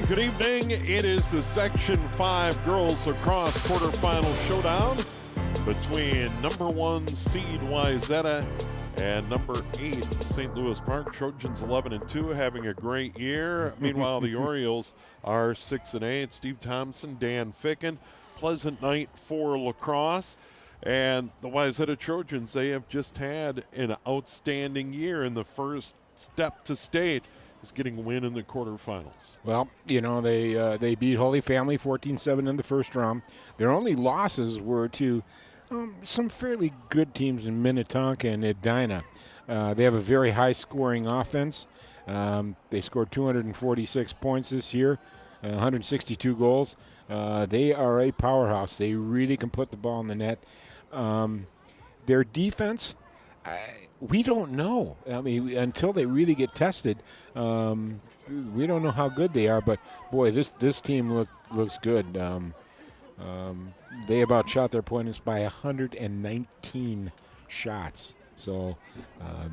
Good evening. It is the Section 5 Girls Lacrosse quarterfinal showdown between number 1 seed Wayzata and number 8 St. Louis Park. Trojans 11-2, having a great year. Meanwhile, the Orioles are 6-8. Steve Thompson, Dan Ficken. Pleasant night for lacrosse. And the Wayzata Trojans, they have just had an outstanding year in the first step to state is getting a win in the quarterfinals. Well, you know, they beat Holy Family 14-7 in the first round. Their only losses were to some fairly good teams in Minnetonka and Edina. They have a very high-scoring offense. They scored 246 points this year, 162 goals. They are a powerhouse. They really can put the ball in the net. Their defense, we don't know. I mean, until they really get tested, we don't know how good they are. But boy, this team looks good. They have outshot their opponents by 119 shots. So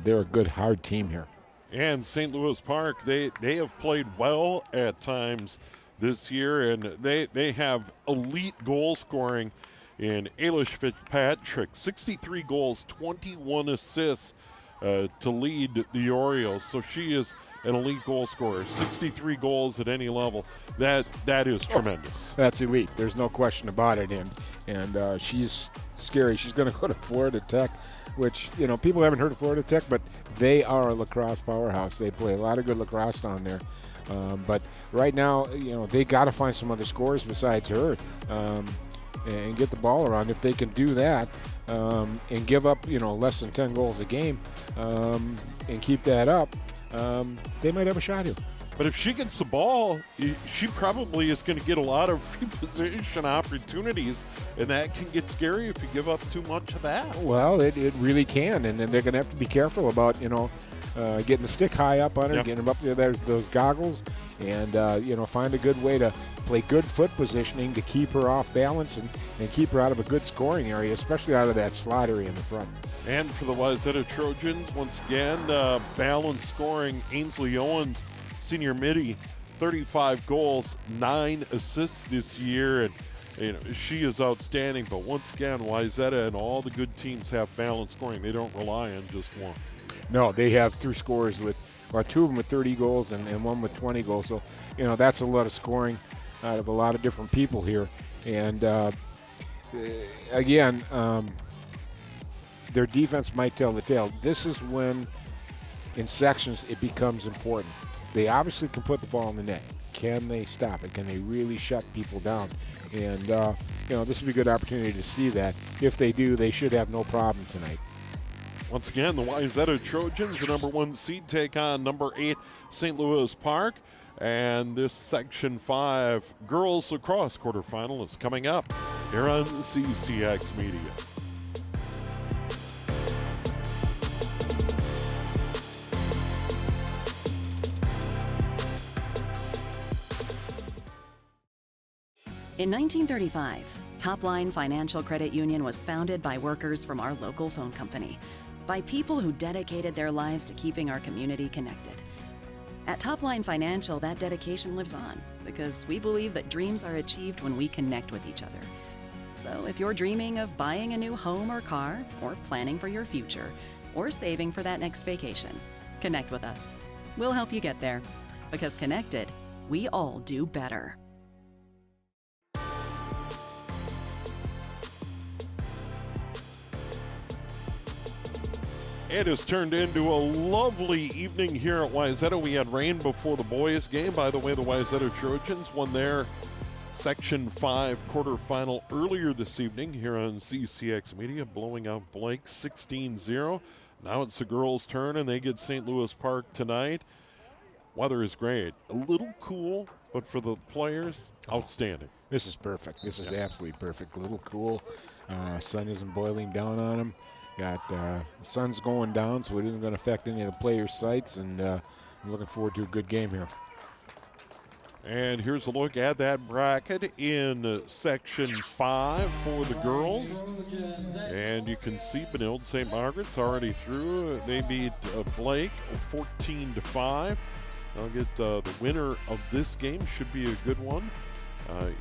they're a good, hard team here. And St. Louis Park, they have played well at times this year, and they have elite goal scoring in Ailish Fitzpatrick, 63 goals, 21 assists to lead the Orioles. So she is an elite goal scorer, 63 goals at any level. That is tremendous. That's elite. There's no question about it. And she's scary. She's going to go to Florida Tech, which, you know, people haven't heard of Florida Tech, but they are a lacrosse powerhouse. They play a lot of good lacrosse down there. But right now, you know, they got to find some other scorers besides her. And get the ball around. If they can do that and give up, you know, less than 10 goals a game and keep that up, they might have a shot here. But if she gets the ball, she probably is going to get a lot of reposition opportunities, and that can get scary if you give up too much of that. Well, it really can, and then they're going to have to be careful about, you know, getting the stick high up on her, Yep. getting them up there, those goggles, and, you know, find a good way to play good foot positioning to keep her off balance and keep her out of a good scoring area, especially out of that slot area in the front. And for the Wayzata Trojans, once again, balanced scoring. Ainsley Owens, senior midi, 35 goals, 9 assists this year. And you know, she is outstanding. But once again, Wayzata and all the good teams have balanced scoring. They don't rely on just one. No, they have 3 scorers with, well, 2 of them with 30 goals and 1 with 20 goals. So, you know, that's a lot of scoring out of a lot of different people here. And, again, their defense might tell the tale. This is when, in sections, it becomes important. They obviously can put the ball in the net. Can they stop it? Can they really shut people down? And, you know, this would be a good opportunity to see that. If they do, they should have no problem tonight. Once again, the Wayzata Trojans, the number 1 seed, take on number 8 St. Louis Park. And this Section 5 Girls Lacrosse quarterfinal is coming up here on CCX Media. In 1935, Topline Financial Credit Union was founded by workers from our local phone company, by people who dedicated their lives to keeping our community connected. At Topline Financial, that dedication lives on because we believe that dreams are achieved when we connect with each other. So if you're dreaming of buying a new home or car, or planning for your future, or saving for that next vacation, connect with us. We'll help you get there, because connected, we all do better. It has turned into a lovely evening here at Wayzata. We had rain before the boys' game. By the way, the Wayzata Trojans won their Section 5 quarterfinal earlier this evening here on CCX Media, blowing out Blake 16-0. Now it's the girls' turn, and they get St. Louis Park tonight. Weather is great. A little cool, but for the players, outstanding. This is perfect. This is absolutely perfect. A little cool. Sun isn't boiling down on them. Got sun's going down, so it isn't going to affect any of the players' sights, and I'm looking forward to a good game here. And here's a look at that bracket in Section 5 for the girls. And you can see Benilde St. Margaret's already through. They beat Blake 14-5. I'll get the winner of this game. Should be a good one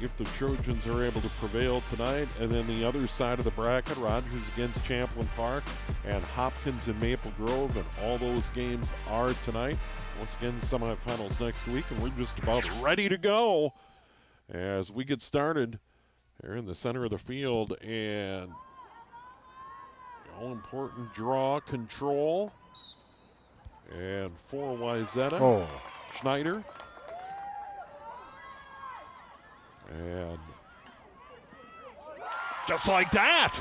if the Trojans are able to prevail tonight. And then the other side of the bracket, Rogers against Champlin Park and Hopkins and Maple Grove, and all those games are tonight. Once again, semifinals next week, and we're just about ready to go as we get started here in the center of the field. And all-important draw control. And for Wayzata, Oh. Schneider. And just like that,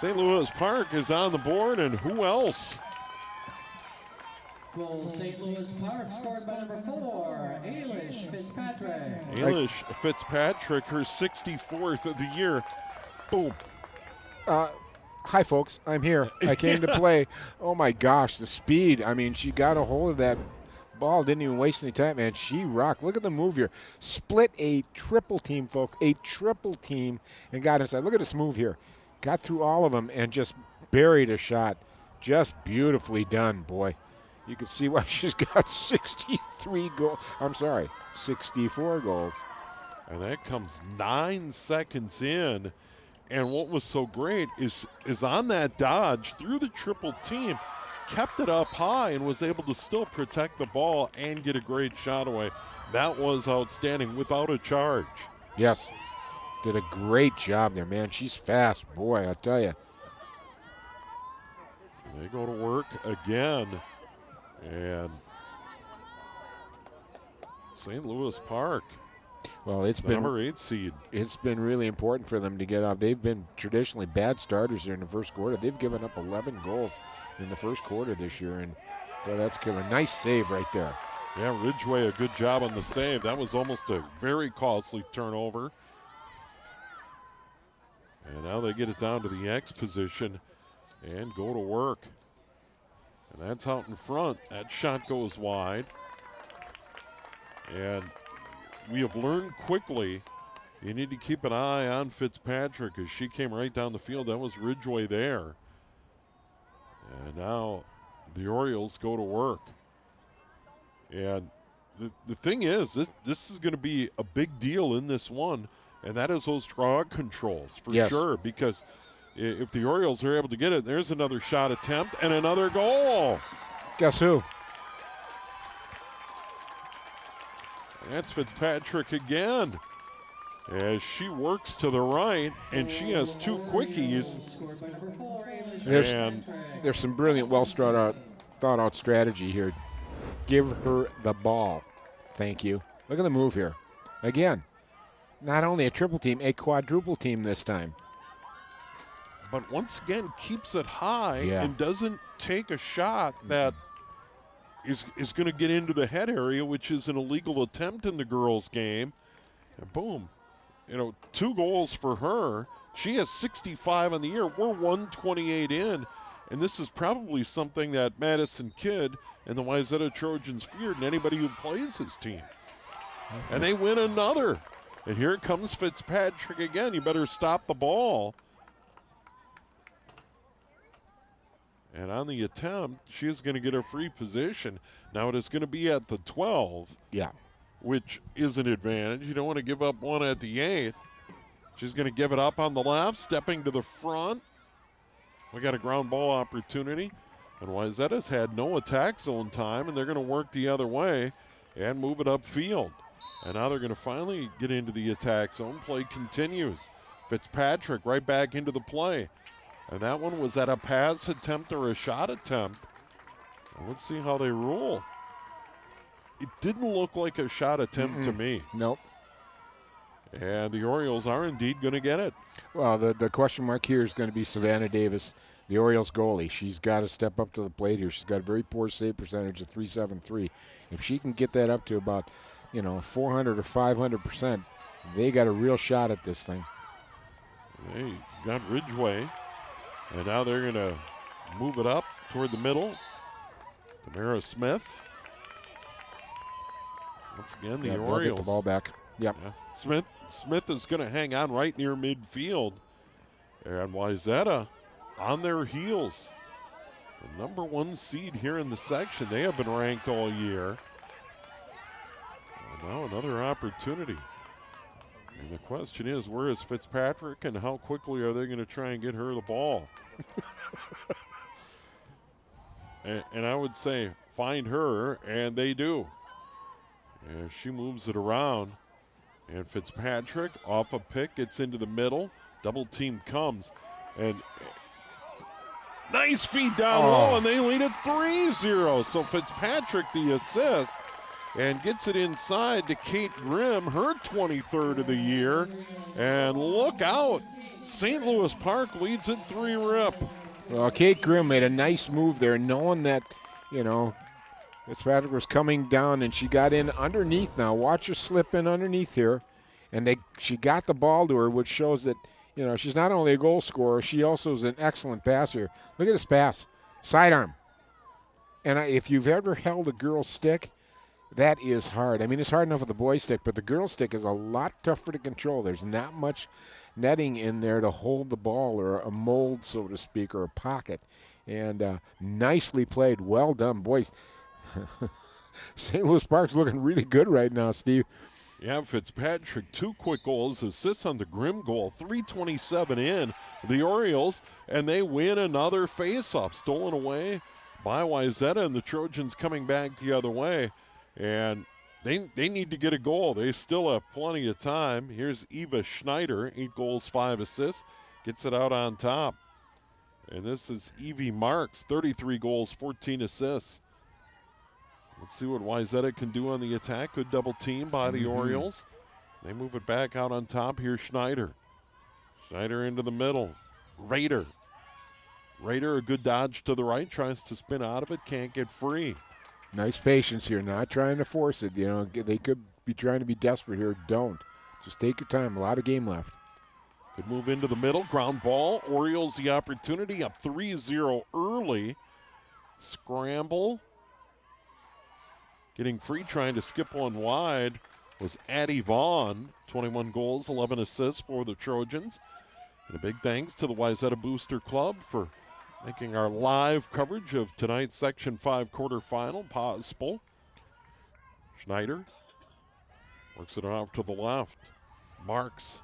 St. Louis Park is on the board, and who else? Goal St. Louis Park, scored by number 4, Ailish Fitzpatrick. Ailish Fitzpatrick, her 64th of the year. Boom. Hi, folks. I'm here. I came to play. Oh, my gosh, the speed. I mean, she got a hold of that ball, didn't even waste any time, man. She rocked. Look at the move here. Split a triple team, folks. A triple team and got inside. Look at this move here. Got through all of them and just buried a shot. Just beautifully done, boy. You can see why she's got 63 goals. I'm sorry, 64 goals. And that comes 9 seconds in. And what was so great is on that dodge through the triple team, kept it up high and was able to still protect the ball and get a great shot away. That was outstanding without a charge. Yes, did a great job there, man. She's fast, boy, I tell you. They go to work again. And St. Louis Park, well, it's been number 8 seed. It's been really important for them to get off. They've been traditionally bad starters here in the first quarter. They've given up 11 goals in the first quarter this year, and boy, that's killer. Nice save right there. Yeah, Ridgway, a good job on the save. That was almost a very costly turnover. And now they get it down to the X position and go to work. And that's out in front. That shot goes wide. And we have learned quickly you need to keep an eye on Fitzpatrick as she came right down the field. That was Ridgway there. And now the Orioles go to work. And the thing is, this is going to be a big deal in this one, and that is those draw controls for sure, because if the Orioles are able to get it, there's another shot attempt and another goal. Guess who? That's Fitzpatrick again as she works to the right, and she has 2 quickies. There's some brilliant, thought out strategy here. Give her the ball. Thank you. Look at the move here. Again, not only a triple team, a quadruple team this time. But once again, keeps it high and doesn't take a shot that is going to get into the head area, which is an illegal attempt in the girls' game. And boom, 2 goals for her. She has 65 on the year. We're 128 in, and this is probably something that Madison Kidd and the Wayzata Trojans feared, and anybody who plays his team. And they win another. And here comes Fitzpatrick again. You better stop the ball. And on the attempt, she is going to get a free position. Now it is going to be at the 12. Yeah. Which is an advantage. You don't want to give up one at the 8th. She's going to give it up on the left, stepping to the front. We got a ground ball opportunity. And Wayzata's had no attack zone time, and they're going to work the other way and move it upfield. And now they're going to finally get into the attack zone. Play continues. Fitzpatrick right back into the play. And that one was at a pass attempt or a shot attempt. And let's see how they rule. It didn't look like a shot attempt to me. Nope. And the Orioles are indeed going to get it. Well, the question mark here is going to be Savannah Davis, the Orioles goalie. She's got to step up to the plate here. She's got a very poor save percentage of .373. If she can get that up to about, 400 or 500%, they got a real shot at this thing. They got Ridgway. And now they're going to move it up toward the middle. Tamara Smith. Once again, the They'll Orioles. get the ball back. Yep. Yeah. Smith is going to hang on right near midfield. And Wayzata on their heels. the #1 seed here in the section. They have been ranked all year. And now another opportunity. And the question is, where is Fitzpatrick and how quickly are they going to try and get her the ball? and I would say find her, and they do. And she moves it around. And Fitzpatrick off a pick, gets into the middle. Double team comes. And nice feed down low, and they lead it 3-0. So Fitzpatrick the assist and gets it inside to Kate Grimm, her 23rd of the year. And look out, St. Louis Park leads it 3-rip. Well, Kate Grimm made a nice move there, knowing that, Fitzpatrick was coming down, and she got in underneath now. Watch her slip in underneath here. And she got the ball to her, which shows that, she's not only a goal scorer, she also is an excellent passer. Look at this pass. Sidearm. And if you've ever held a girl's stick, that is hard. I mean, it's hard enough with the boy's stick, but the girl's stick is a lot tougher to control. There's not much netting in there to hold the ball, or a mold, so to speak, or a pocket. And nicely played. Well done, boys. St. Louis Park's looking really good right now, Steve. Yeah, Fitzpatrick, 2 quick goals, assists on the Grimm goal, 3:27 in. The Orioles, and they win another faceoff, stolen away by Wayzata, and the Trojans coming back the other way. And they need to get a goal. They still have plenty of time. Here's Eva Schneider, 8 goals, 5 assists, gets it out on top. And this is Evie Marks, 33 goals, 14 assists. Let's see what Wayzata can do on the attack. Good double team by the Orioles. They move it back out on top. Here's Schneider. Schneider into the middle. Rader, a good dodge to the right. Tries to spin out of it. Can't get free. Nice patience here. Not trying to force it. They could be trying to be desperate here. Don't. Just take your time. A lot of game left. Good move into the middle. Ground ball. Orioles the opportunity. Up 3-0 early. Scramble. Getting free, trying to skip one wide, was Addie Vaughn. 21 goals, 11 assists for the Trojans. And a big thanks to the Wayzata Booster Club for making our live coverage of tonight's Section 5 quarterfinal possible. Schneider works it off to the left. Marks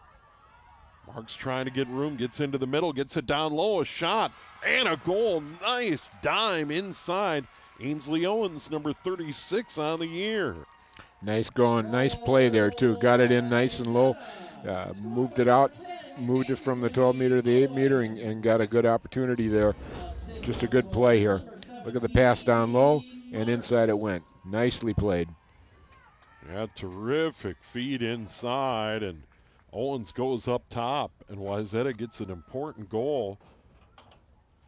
trying to get room, gets into the middle, gets it down low, a shot, and a goal. Nice dime inside. Ainsley Owens, number 36 on the year. Nice going, nice play there too. Got it in nice and low, moved it out, moved it from the 12 meter to the 8 meter, and got a good opportunity there. Just a good play here. Look at the pass down low, and inside it went. Nicely played. Yeah, terrific feed inside, and Owens goes up top, and Wayzata gets an important goal.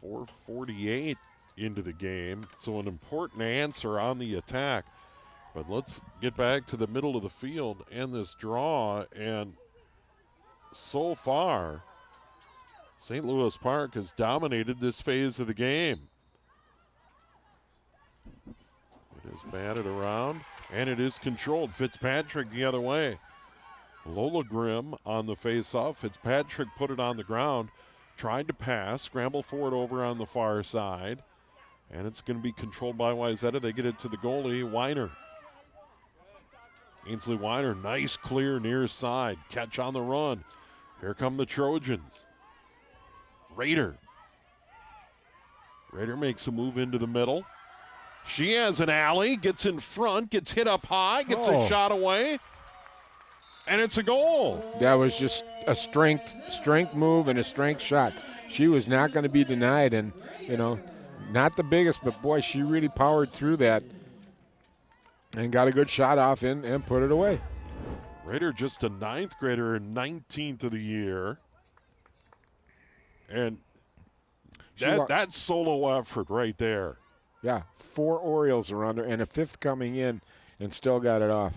4:48 into the game, so an important answer on the attack. But let's get back to the middle of the field and this draw, and so far St. Louis Park has dominated this phase of the game. It is batted around, and it is controlled. Fitzpatrick the other way. Lola Grimm on the face-off. Fitzpatrick put it on the ground, tried to pass, scramble for it over on the far side. And it's going to be controlled by Wayzata. They get it to the goalie, Weiner. Ainsley Weiner, nice clear near side. Catch on the run. Here come the Trojans. Rader makes a move into the middle. She has an alley, gets in front, gets hit up high, gets a shot away. And it's a goal. That was just a strength move and a strength shot. She was not going to be denied, and, not the biggest, but boy, she really powered through that and got a good shot off and put it away. Rader just a 9th grader, 19th of the year. And that solo effort right there. Yeah, 4 Orioles around her and a 5th coming in and still got it off.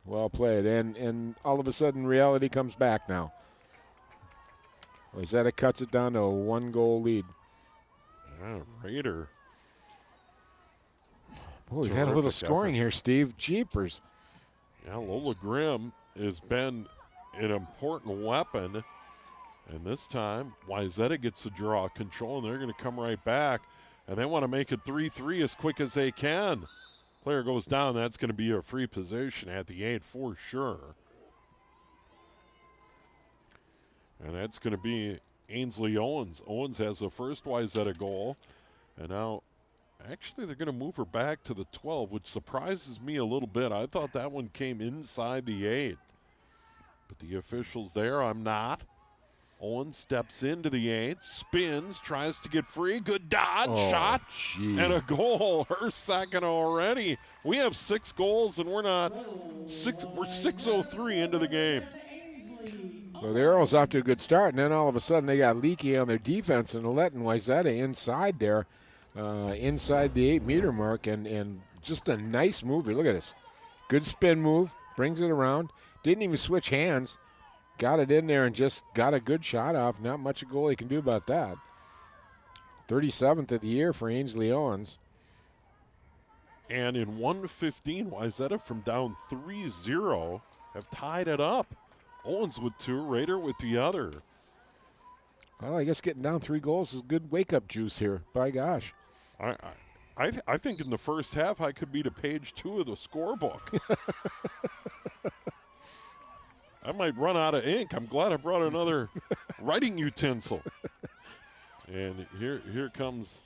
Well played. And all of a sudden reality comes back now. Wayzata cuts it down to a 1-goal lead. Yeah, Rader. Boy, we've had a little scoring here, Steve. Jeepers. Yeah, Lola Grimm has been an important weapon. And this time, Wayzata gets the draw control, and they're going to come right back. And they want to make it 3-3 as quick as they can. Player goes down. That's going to be a free position at the 8 for sure. And that's going to be Ainsley Owens. Owens has the first Wayzata goal. And now, actually, they're going to move her back to the 12, which surprises me a little bit. I thought that one came inside the 8. But the officials there, I'm not. Owens steps into the 8, spins, tries to get free. Good dodge, shot, and a goal. Her second already. We have 6 goals, and we're 6:03 into the game. So the Arrows off to a good start, and then all of a sudden they got leaky on their defense and letting Wayzata inside there, inside the 8-meter mark, and just a nice move. Look at this. Good spin move, brings it around, didn't even switch hands. Got it in there and just got a good shot off. Not much a goalie can do about that. 37th of the year for Ainsley Owens. And in 1:15, Wayzata from down 3-0 have tied it up. Owens with 2, Rader with the other. Well, I guess getting down 3 goals is good wake-up juice here. By gosh. I think in the first half I could be to page 2 of the scorebook. I might run out of ink. I'm glad I brought another writing utensil. And here comes.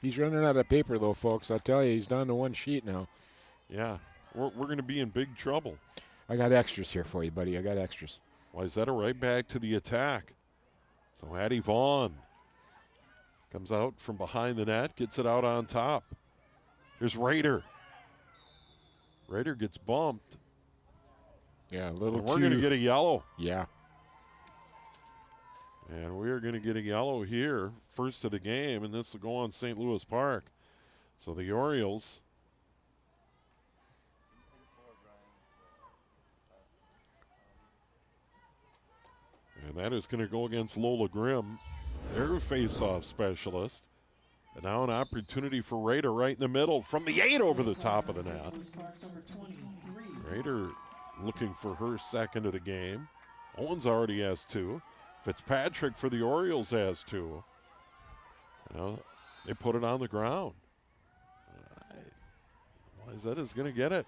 He's running out of paper, though, folks. I'll tell you, he's down to 1 sheet now. Yeah, we're going to be in big trouble. I got extras here for you, buddy. I got extras. Wayzata right back to the attack. So Addie Vaughn comes out from behind the net, gets it out on top. Here's Rader. Rader gets bumped. Yeah, a little and we're going to get a yellow. Yeah. And we are going to get a yellow here, first of the game, and this will go on St. Louis Park. So the Orioles. And that is going to go against Lola Grimm, their face-off specialist. And now an opportunity for Rader right in the middle from the 8 over the top of the net. Rader looking for her second of the game. Owens already has 2. Fitzpatrick for the Orioles has 2. Now they put it on the ground. Wayzata's going to get it.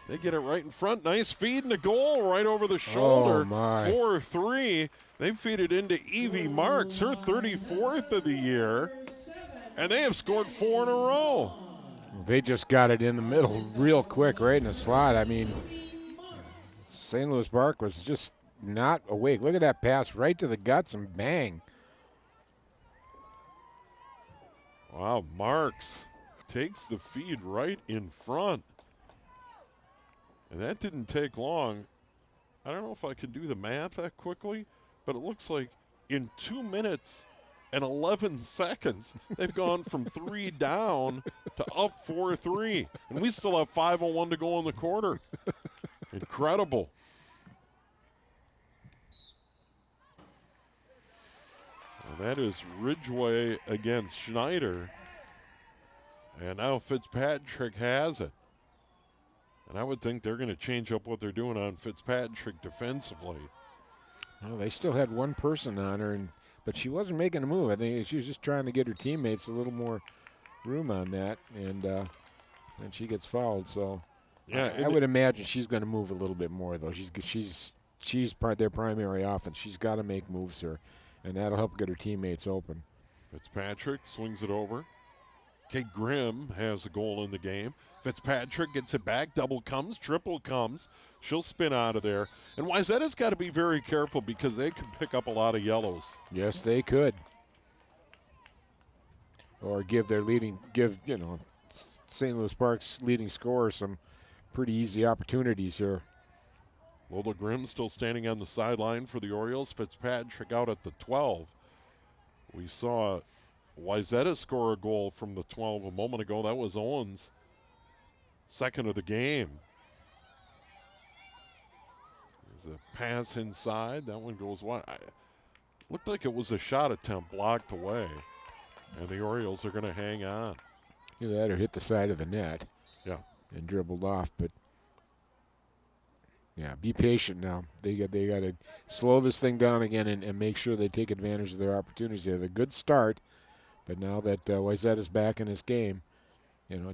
They get it right in front. Nice feed and a goal right over the shoulder. Oh, my. 4-3. They feed it into Evie Marks, her 34th of the year. And they have scored 4 in a row. They just got it in the middle real quick, right in the slot. I mean, St. Louis Park was just not awake. Look at that pass right to the guts and bang. Wow, Marks takes the feed right in front. And that didn't take long. I don't know if I can do the math that quickly, but it looks like in 2 minutes and 11 seconds, they've gone from 3 down to up 4-3. And we still have 5:01 to go in the quarter. Incredible. And that is Ridgway against Schneider. And now Fitzpatrick has it. And I would think they're going to change up what they're doing on Fitzpatrick defensively. Well, they still had 1 person on her, but she wasn't making a move. I think she was just trying to get her teammates a little more room on that, and she gets fouled. So yeah, I would imagine she's going to move a little bit more, though. She's their primary offense. She's got to make moves here, and that'll help get her teammates open. Fitzpatrick swings it over. Kate Grimm has a goal in the game. Fitzpatrick gets it back. Double comes, triple comes. She'll spin out of there. And Wayzata's got to be very careful because they could pick up a lot of yellows. Yes, they could. Or give St. Louis Park's leading scorer some pretty easy opportunities here. Lola Grimm still standing on the sideline for the Orioles. Fitzpatrick out at the 12. We saw Wayzata score a goal from the 12 a moment ago. That was Owens' second of the game. There's a pass inside. That one goes wide. Looked like it was a shot attempt blocked away. And the Orioles are going to hang on. Either that or hit the side of the net. Yeah. And dribbled off. But Yeah, be patient now. They got to slow this thing down again and make sure they take advantage of their opportunities. They had a good start, but now that Wayzata's back in this game,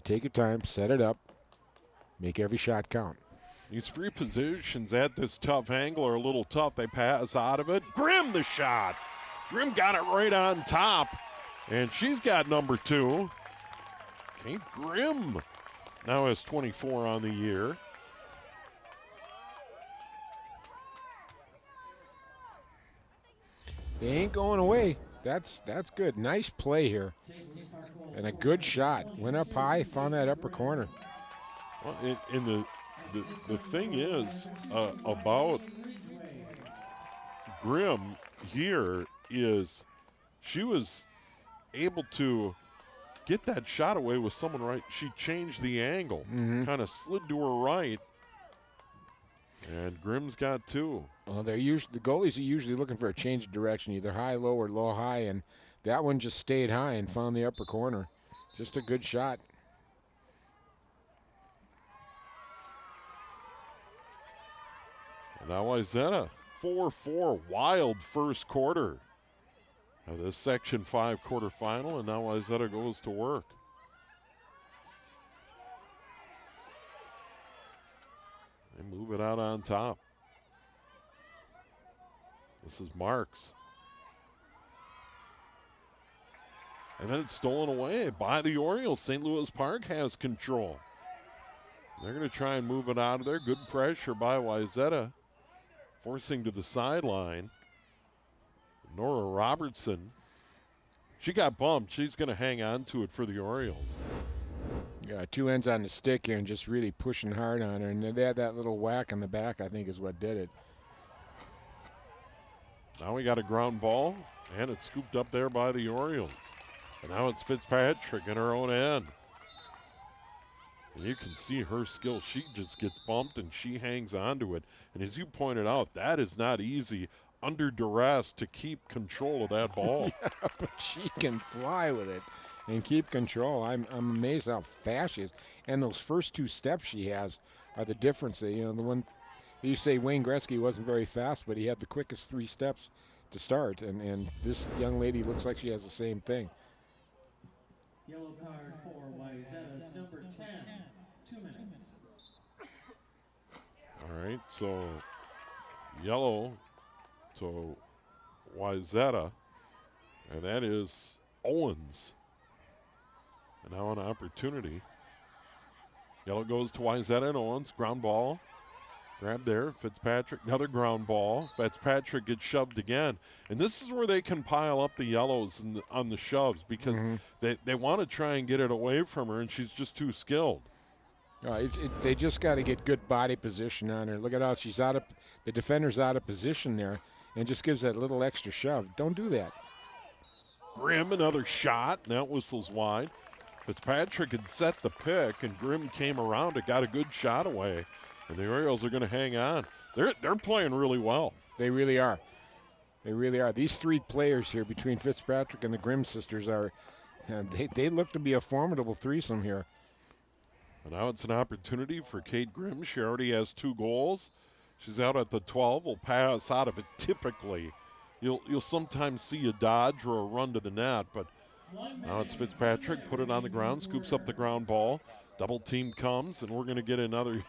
take your time, set it up, make every shot count. These free positions at this tough angle are a little tough. They pass out of it. Grimm the shot. Grimm got it right on top, and she's got number 2. Kate Grimm now has 24 on the year. They ain't going away. That's good. Nice play here. And a good shot. Went up high, found that upper corner. Well, the thing is about Grimm here is she was able to get that shot away with someone right. She changed the angle, kind of slid to her right, and Grimm's got 2. Well, the goalies are usually looking for a change of direction, either high, low, or low, high, and that one just stayed high and found the upper corner. Just a good shot. And now Wayzata, 4-4, wild first quarter of this Section 5 quarterfinal, and now Wayzata goes to work. They move it out on top. This is Marks. And then it's stolen away by the Orioles. St. Louis Park has control. They're going to try and move it out of there. Good pressure by Wayzata, forcing to the sideline. Nora Robertson. She got bumped. She's going to hang on to it for the Orioles. Yeah, 2 ends on the stick here and just really pushing hard on her. And they had that little whack on the back, I think, is what did it. Now we got a ground ball, and it's scooped up there by the Orioles. And now it's Fitzpatrick in her own end. And you can see her skill. She just gets bumped, and she hangs on to it. And as you pointed out, that is not easy under duress to keep control of that ball. Yeah, but she can fly with it and keep control. I'm amazed how fast she is. And those first 2 steps she has are the difference. The one you say Wayne Gretzky wasn't very fast, but he had the quickest 3 steps to start. And this young lady looks like she has the same thing. Yellow card for Wayzata's number 10, 2 minutes. All right, so yellow to Wayzata, and that is Owens. And now an opportunity. Yellow goes to Wayzata and Owens. Ground ball. Grab there. Fitzpatrick. Another ground ball. Fitzpatrick gets shoved again. And this is where they can pile up the yellows on the shoves because they want to try and get it away from her, and she's just too skilled. They just got to get good body position on her. Look at how she's out of the defender's out of position there and just gives that little extra shove. Don't do that. Grimm, another shot, and that whistles wide. Fitzpatrick had set the pick, and Grimm came around and got a good shot away. And the Orioles are going to hang on. They're playing really well. They really are. They really are. These 3 players here between Fitzpatrick and the Grimm sisters are, they look to be a formidable threesome here. And now it's an opportunity for Kate Grimm. She already has 2 goals. She's out at the 12. Will pass out of it typically. You'll sometimes see a dodge or a run to the net, but now it's Fitzpatrick. Put it on the ground, scoops up the ground ball. Double team comes, and we're going to get another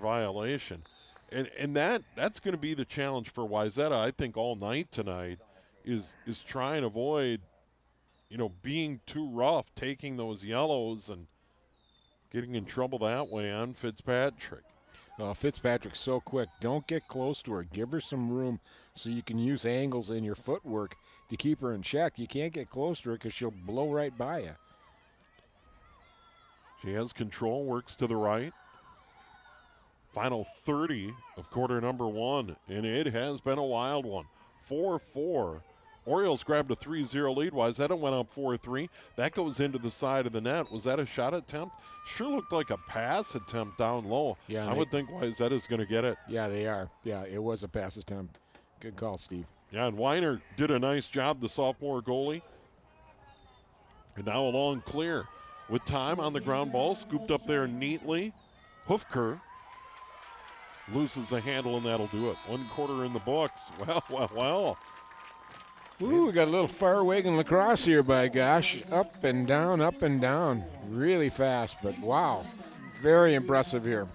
violation. And that's going to be the challenge for Wayzata, I think, all night tonight is try and avoid, being too rough, taking those yellows and getting in trouble that way on Fitzpatrick. Fitzpatrick's so quick. Don't get close to her. Give her some room so you can use angles in your footwork to keep her in check. You can't get close to her because she'll blow right by you. She has control, works to the right. Final 30 of quarter number 1, and it has been a wild one. 4-4. Orioles grabbed a 3-0 lead. Wayzata went up 4-3. That goes into the side of the net. Was that a shot attempt? Sure looked like a pass attempt down low. Yeah, I would think Wayzata's going to get it. Yeah, they are. Yeah, it was a pass attempt. Good call, Steve. Yeah, and Weiner did a nice job, the sophomore goalie. And now a long clear with time on the ground ball, scooped up there neatly Hoofker loses the handle, and that'll do it. 1 quarter in the books. Well. Ooh, we got a little fire wagon lacrosse here, by gosh. Up and down. Really fast, but wow. Very impressive here.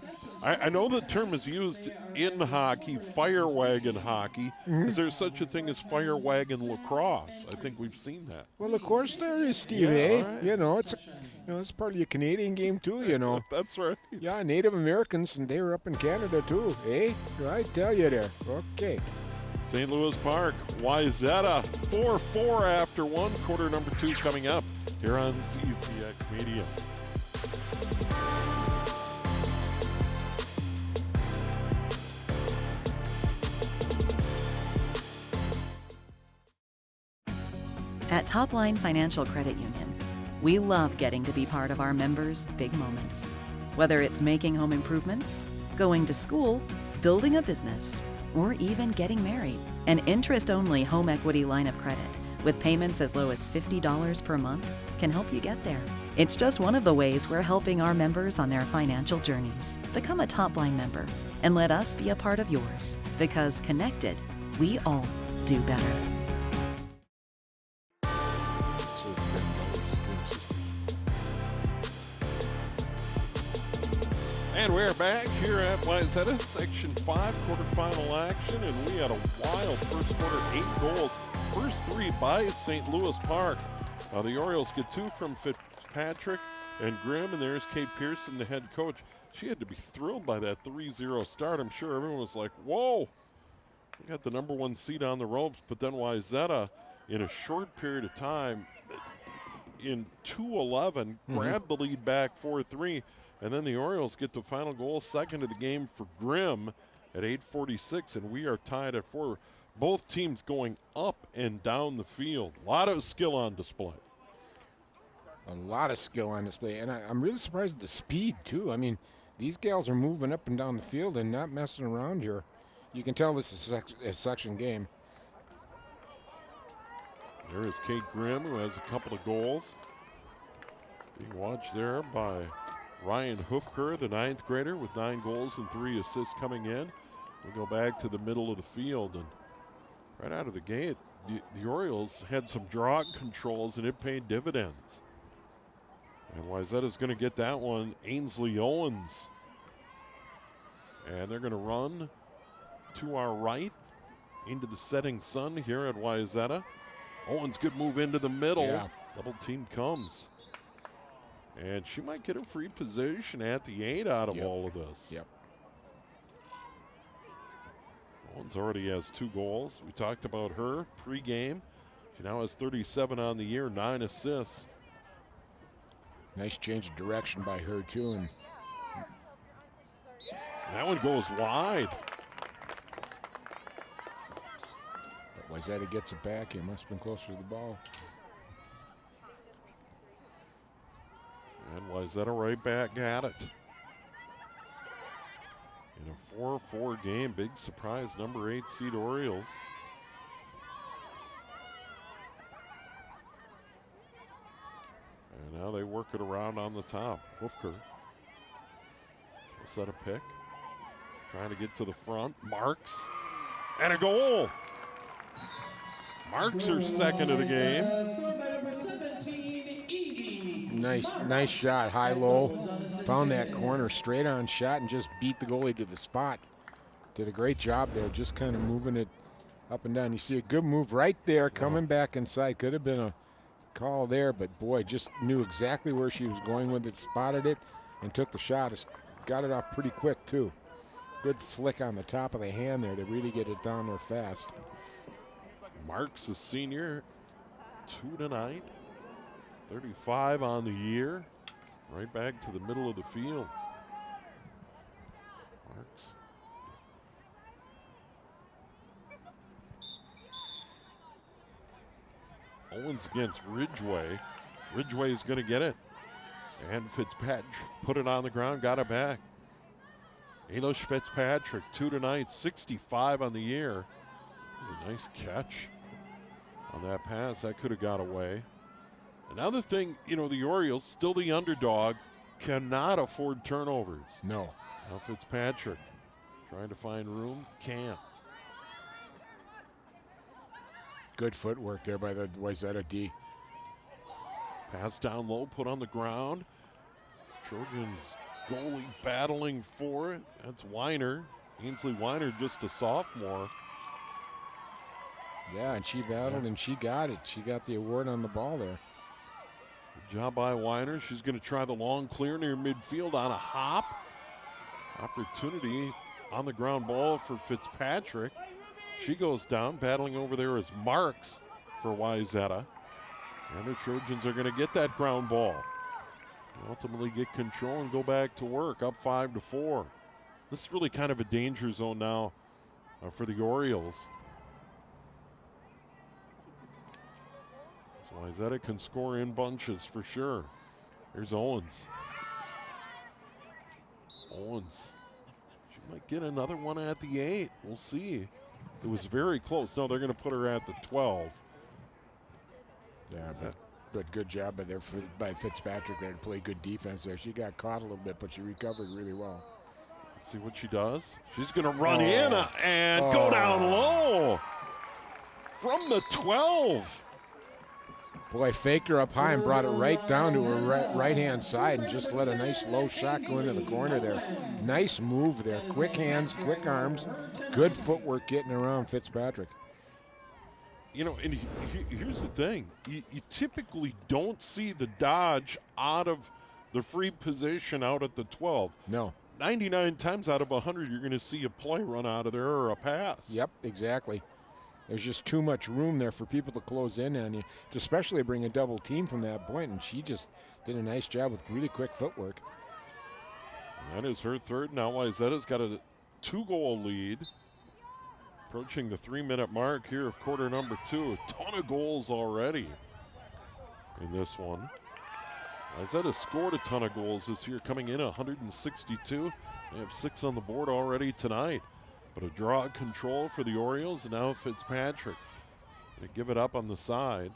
I know the term is used in hockey, fire wagon hockey. Is there such a thing as fire wagon lacrosse? I think we've seen that. Well, of course there is, Steve. Yeah, all right. You know, it's part of the Canadian game too. You know. That's right. Yeah, Native Americans, and they were up in Canada too. Eh? I tell you there. Okay. St. Louis Park, Wayzata, 4-4 after 1. Quarter number 2 coming up here on CCX Media. At Topline Financial Credit Union, we love getting to be part of our members' big moments. Whether it's making home improvements, going to school, building a business, or even getting married. An interest-only home equity line of credit with payments as low as $50 per month can help you get there. It's just one of the ways we're helping our members on their financial journeys. Become a Topline member and let us be a part of yours, because connected, we all do better. And we're back here at Wayzata, Section 5, quarterfinal action, and we had a wild first quarter, 8 goals. First 3 by St. Louis Park. The Orioles get 2 from Fitzpatrick and Grimm, and there's Kate Pearson, the head coach. She had to be thrilled by that 3-0 start. I'm sure everyone was like, whoa, we got the number 1 seed on the ropes, but then Wayzata, in a short period of time, in 2:11, grabbed the lead back 4-3. And then the Orioles get the final goal, second of the game for Grimm at 8:46, and we are tied at 4. Both teams going up and down the field. A lot of skill on display. A lot of skill on display, and I'm really surprised at the speed, too. I mean, these gals are moving up and down the field and not messing around here. You can tell this is a section game. There is Kate Grimm, who has a couple of goals. Being watched there by Ryan Hoofker, the 9th grader, with 9 goals and 3 assists coming in. We'll go back to the middle of the field, and right out of the gate, the Orioles had some draw controls, and it paid dividends. And Wayzata's going to get that one. Ainsley Owens. And they're going to run to our right into the setting sun here at Wayzata. Owens, good move into the middle. Yeah. Double team comes. And she might get a free position at the 8 out of all of this. Yep. Owens already has 2 goals. We talked about her pregame. She now has 37 on the year, 9 assists. Nice change of direction by her, too. And that one goes wide. but Wayzata gets it back. He must have been closer to the ball. And Wayzata right back at it. In a 4-4 game, big surprise, number 8 seed Orioles. And now they work it around on the top. Hoofker. She'll set a pick. Trying to get to the front. Marks. And a goal. Marks her second of the game. Nice shot, high-low. Found that corner, straight on shot, and just beat the goalie to the spot. Did a great job there, just kind of moving it up and down. You see a good move right there, coming back inside. Could have been a call there, but boy, just knew exactly where she was going with it, spotted it, and took the shot. Got it off pretty quick, too. Good flick on the top of the hand there to really get it down there fast. Marks, a senior, 2 tonight. 35 on the year. Right back to the middle of the field. Marks. Owens against Ridgway. Ridgway is going to get it. And Fitzpatrick put it on the ground, got it back. Eilish Fitzpatrick, 2 tonight, 65 on the year. That was a nice catch on that pass. That could have got away. Another thing, the Orioles, still the underdog, cannot afford turnovers. No. Now Fitzpatrick trying to find room, can't. Good footwork there by the Wayzata D. Pass down low, put on the ground. Trojans goalie battling for it. That's Weiner. Ainsley Weiner, just a sophomore. Yeah, and she battled and she got it. She got the award on the ball there. Good job by Weiner. She's going to try the long clear near midfield on a hop. Opportunity on the ground ball for Fitzpatrick. She goes down. Battling over there is Marks for Wayzata. And the Trojans are going to get that ground ball. Ultimately get control and go back to work, up 5-4. This is really kind of a danger zone now for the Orioles. So Wayzata can score in bunches for sure. Here's Owens. Owens. She might get another one at the 8. We'll see. It was very close. No, they're going to put her at the 12. Yeah, but good job by Fitzpatrick there to play good defense there. She got caught a little bit, but she recovered really well. Let's see what she does. She's going to run in and go down low from the 12. Boy, faked her up high and brought it right down to her right-hand side and just let a nice low shot go into the corner there. Nice move there. Quick hands, quick arms, good footwork getting around Fitzpatrick. You know, and here's the thing. You typically don't see the dodge out of the free position out at the 12. No. 99 times out of 100, you're going to see a play run out of there or a pass. Yep, exactly. There's just too much room there for people to close in on you, to especially bring a double team from that point, and she just did a nice job with really quick footwork. And that is her third. Now Wayzata's got a 2-goal lead. Approaching the 3-minute mark here of quarter number 2. A ton of goals already in this one. Wayzata scored a ton of goals this year, coming in 162. They have 6 on the board already tonight. But a draw control for the Orioles, and now Fitzpatrick. They give it up on the side.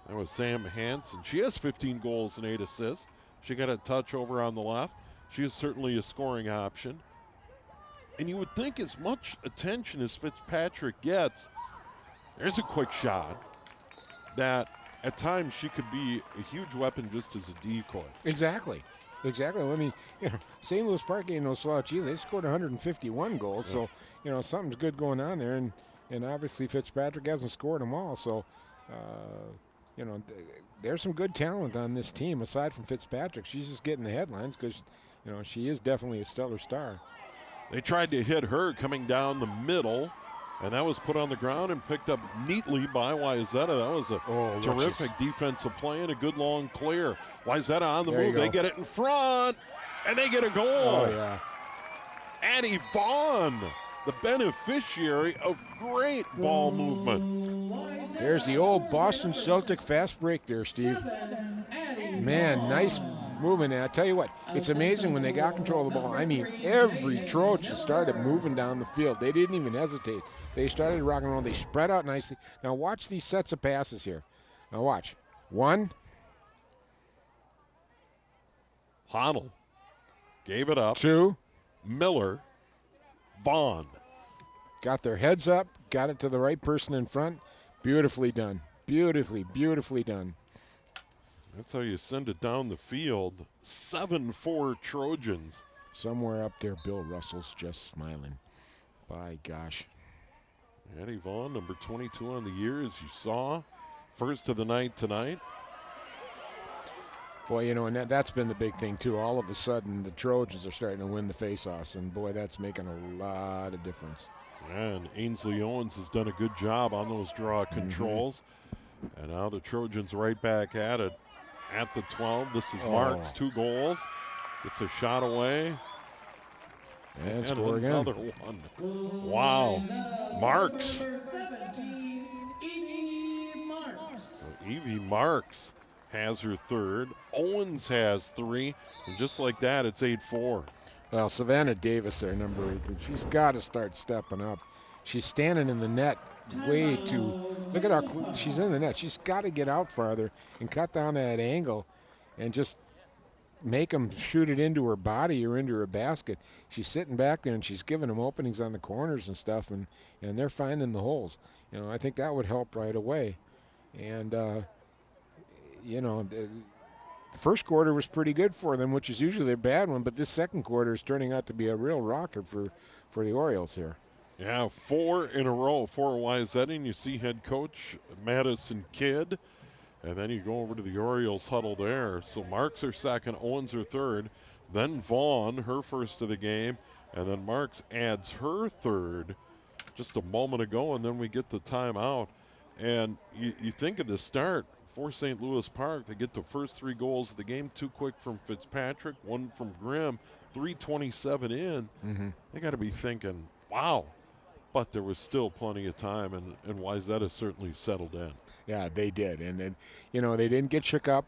That was Sam Hansen. She has 15 goals and 8 assists. She got a touch over on the left. She is certainly a scoring option. And you would think as much attention as Fitzpatrick gets, there's a quick shot that at times she could be a huge weapon just as a decoy. Exactly. Exactly. I mean, St. Louis Park ain't no slouch either. They scored 151 goals, so, something's good going on there. And obviously Fitzpatrick hasn't scored them all. So, there's some good talent on this team aside from Fitzpatrick. She's just getting the headlines because, she is definitely a stellar star. They tried to hit her coming down the middle, and that was put on the ground and picked up neatly by Wayzata. That was a terrific defensive play and a good long clear. Wayzata on the move. They get it in front, and they get a goal. Oh, yeah. Addie Vaughn, the beneficiary of great ball movement. There's the old Boston Celtic fast break there, Steve. Man, nice movement. And I tell you what, it's amazing when they got control of the ball. I mean, every Trojan started moving down the field. They didn't even hesitate. They started rock and roll. They spread out nicely. Now watch these sets of passes here. Now watch. 1. Honnold gave it up. 2. Miller. Vaughn. Got their heads up. Got it to the right person in front. Beautifully done. Beautifully done. That's how you send it down the field. 7-4 Trojans. Somewhere up there, Bill Russell's just smiling. By gosh. Addie Vaughn, number 22 on the year, as you saw. First of the night tonight. Boy, and that's been the big thing, too. All of a sudden, the Trojans are starting to win the faceoffs, and, boy, that's making a lot of difference. And Ainsley Owens has done a good job on those draw controls. And now the Trojans right back at it. At the 12, this is Marks, 2 goals. Gets a shot away. And score again. Another one. Wow. Marks. Number 17, Evie Marks. So Evie Marks has her third. Owens has 3. And just like that, it's 8-4. Well, Savannah Davis there, number 18. She's got to start stepping up. She's standing in the net way too. Look at how she's in the net. She's got to get out farther and cut down that angle and just, make them shoot it into her body or into her basket. She's sitting back there and she's giving them openings on the corners and stuff, and they're finding the holes. I think that would help right away. And, the first quarter was pretty good for them, which is usually a bad one, but this second quarter is turning out to be a real rocker for the Orioles here. Yeah, 4 in a row for Wayzata, and you see head coach Madison Kidd. And then you go over to the Orioles huddle there. So Marks her second, Owens her third. Then Vaughn, her first of the game. And then Marks adds her third just a moment ago, and then we get the timeout. And you think of the start for St. Louis Park. They get the first 3 goals of the game, 2 quick from Fitzpatrick, 1 from Grimm, 3:27 in. Mm-hmm. They got to be thinking, wow. But there was still plenty of time, and Wayzata certainly settled in. Yeah, they did. And then, they didn't get shook up.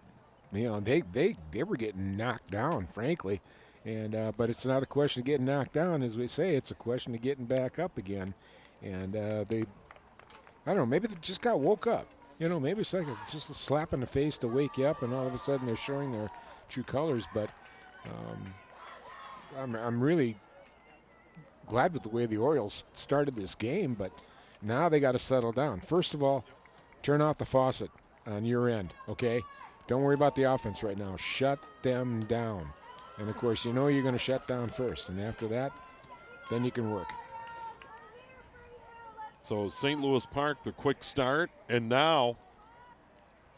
They were getting knocked down, frankly. And but it's not a question of getting knocked down, as we say. It's a question of getting back up again. And I don't know, maybe they just got woke up. Maybe it's like just a slap in the face to wake you up, and all of a sudden they're showing their true colors. But I'm really glad with the way the Orioles started this game, but now they got to settle down. First of all, turn off the faucet on your end, okay? Don't worry about the offense right now. Shut them down. And, of course, you're going to shut down first, and after that, then you can work. So St. Louis Park, the quick start, and now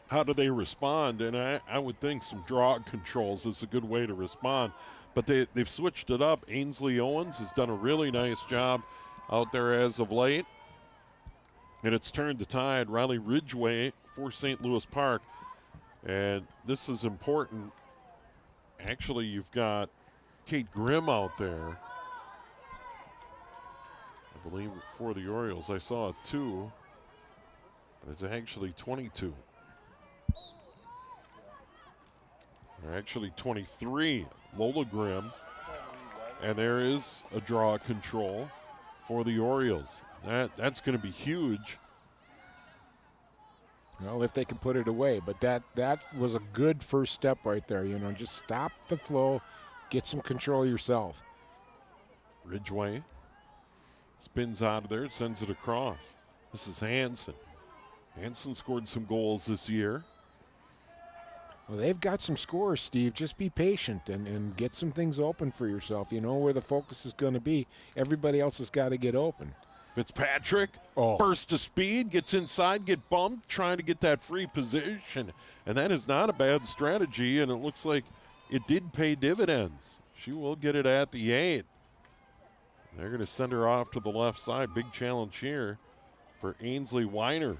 how do they respond? And I would think some draw controls is a good way to respond. But they've switched it up. Ainsley Owens has done a really nice job out there as of late. And it's turned the tide. Riley Ridgway for St. Louis Park. And this is important. Actually, you've got Kate Grimm out there, I believe, for the Orioles. I saw a 2, but it's actually 22. They're actually 23. Lola Grimm. And there is a draw control for the Orioles. That's going to be huge. Well, if they can put it away. But that was a good first step right there. Just stop the flow, get some control yourself. Ridgway spins out of there, sends it across. This is Hansen. Hansen scored some goals this year. Well, they've got some scores, Steve. Just be patient and get some things open for yourself. You know where the focus is going to be. Everybody else has got to get open. Fitzpatrick, burst to speed, gets inside, get bumped, trying to get that free position. And that is not a bad strategy, and it looks like it did pay dividends. She will get it at the 8. They're going to send her off to the left side. Big challenge here for Ainsley Weiner.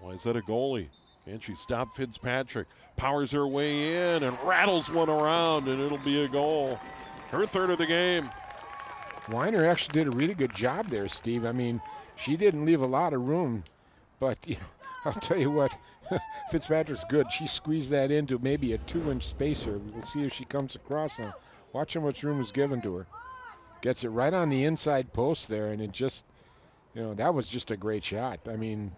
Wayzata goalie. Can she stop Fitzpatrick? Powers her way in and rattles one around, and it'll be a goal. Her third of the game. Weiner actually did a really good job there, Steve. I mean, she didn't leave a lot of room, but I'll tell you what, Fitzpatrick's good. She squeezed that into maybe a 2-inch spacer. We'll see if she comes across now. Watch how much room was given to her. Gets it right on the inside post there, and it just, that was just a great shot. I mean,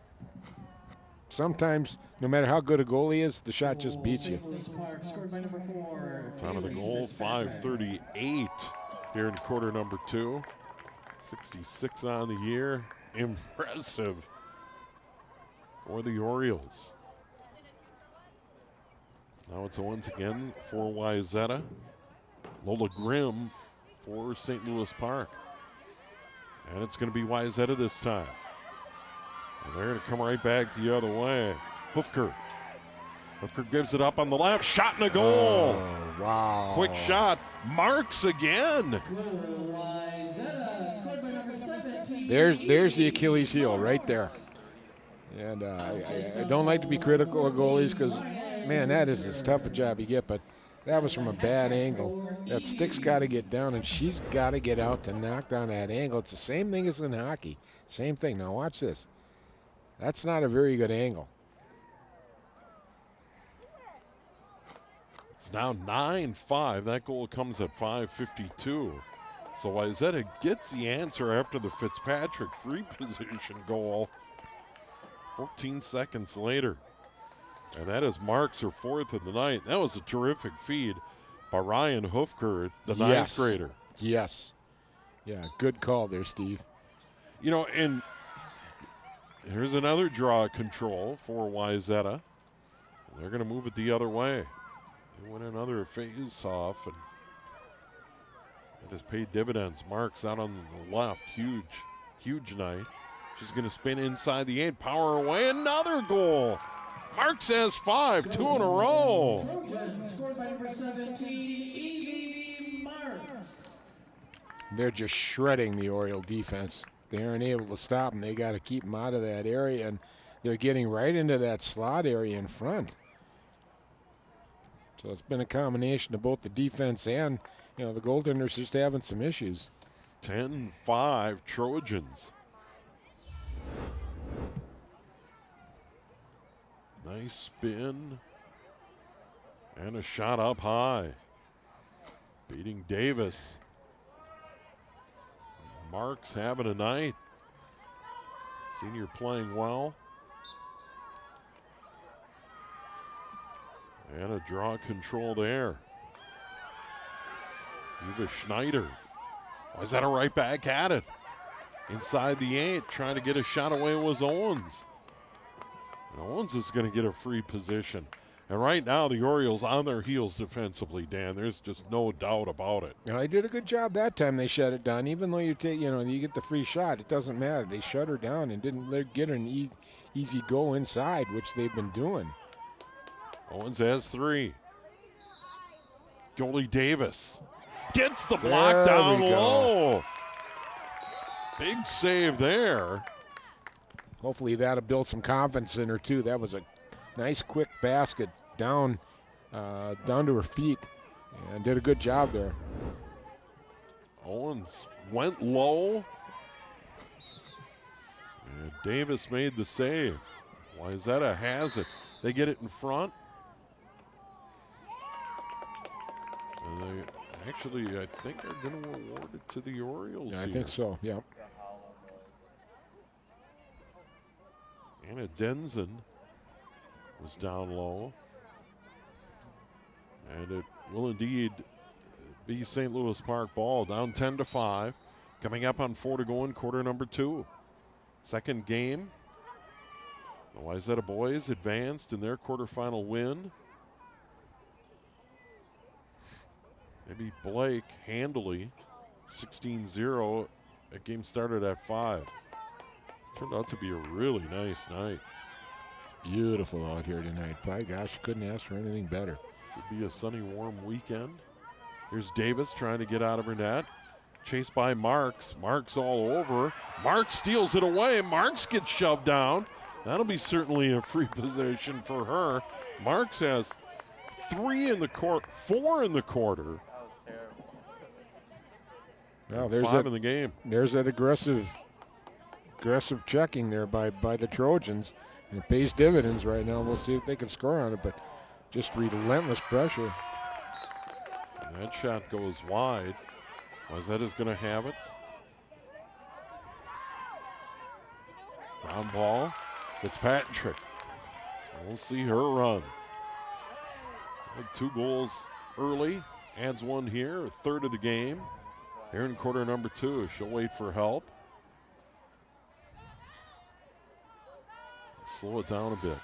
sometimes, no matter how good a goalie is, the shot just beats you. Time of the goal, 5:38 here in quarter number 2. 66 on the year. Impressive for the Orioles. Now it's Owens again for Wayzata. Lola Grimm for St. Louis Park. And it's going to be Wayzata this time. And they're going to come right back the other way. Hoofker gives it up on the left. Shot and a goal. Oh, wow. Quick shot. Marks again. There's the Achilles heel right there. And I don't like to be critical of goalies because, man, that is as tough a job you get. But that was from a bad angle. That stick's got to get down, and she's got to get out to knock down that angle. It's the same thing as in hockey. Same thing. Now watch this. That's not a very good angle. It's now 9-5. That goal comes at 5:52. So Wayzata gets the answer after the Fitzpatrick free position goal. 14 seconds later. And that is Marks, her 4th of the night. That was a terrific feed by Ryan Hoofker, the 9th grader. Yes. Yeah, good call there, Steve. You know, and here's another draw control for Wayzata. They're going to move it the other way. They win another face-off, and it has paid dividends. Marks out on the left. Huge, huge night. She's going to spin inside the 8, power away, another goal. Marks has 5, 2 in a row. Trojans scored by number 17, Evie Marks. They're just shredding the Oriole defense. They aren't able to stop them. They got to keep them out of that area, and they're getting right into that slot area in front. So it's been a combination of both the defense and, the goaltenders just having some issues. 10-5 Trojans. Nice spin. And a shot up high. Beating Davis. Marks having a night. Senior playing well. And a draw control there. Eva Schneider. Was that a right back at it? Inside the 8, trying to get a shot away was Owens. And Owens is going to get a free position. And right now, the Orioles on their heels defensively, Dan. There's just no doubt about it. Now, they did a good job that time. They shut it down. Even though you get the free shot, it doesn't matter. They shut her down and didn't let her get an easy go inside, which they've been doing. Owens has 3. Goalie Davis gets the block down low. Big save there. Hopefully that'll build some confidence in her, too. That was a nice, quick basket down to her feet, and did a good job there. Owens went low, and Davis made the save. Wayzata has it. They get it in front. And they actually, I think, are going to award it to the Orioles. Yeah, I think so, yeah. Anna Denson was down low. And it will indeed be St. Louis Park ball, down 10-5. Coming up on 4 to go in quarter number 2. Second game. The Wayzata boys advanced in their quarterfinal win. Maybe Blake handily 16-0. That game started at 5. Turned out to be a really nice night. Beautiful out here tonight. By gosh, couldn't ask for anything better. Should be a sunny, warm weekend. Here's Davis trying to get out of her net. Chased by Marks. Marks all over. Marks steals it away. Marks gets shoved down. That'll be certainly a free position for her. Marks has 3 in the court, 4 in the quarter. Well, there's 5 in the game. There's that aggressive checking there by the Trojans. And it pays dividends right now. We'll see if they can score on it, but just relentless pressure. And that shot goes wide. Wayzata's going to have it. Ground ball. Fitzpatrick. We'll see her run. Had 2 goals early. Adds 1 here, a third of the game. Here in quarter number 2, she'll wait for help. Slow it down a bit.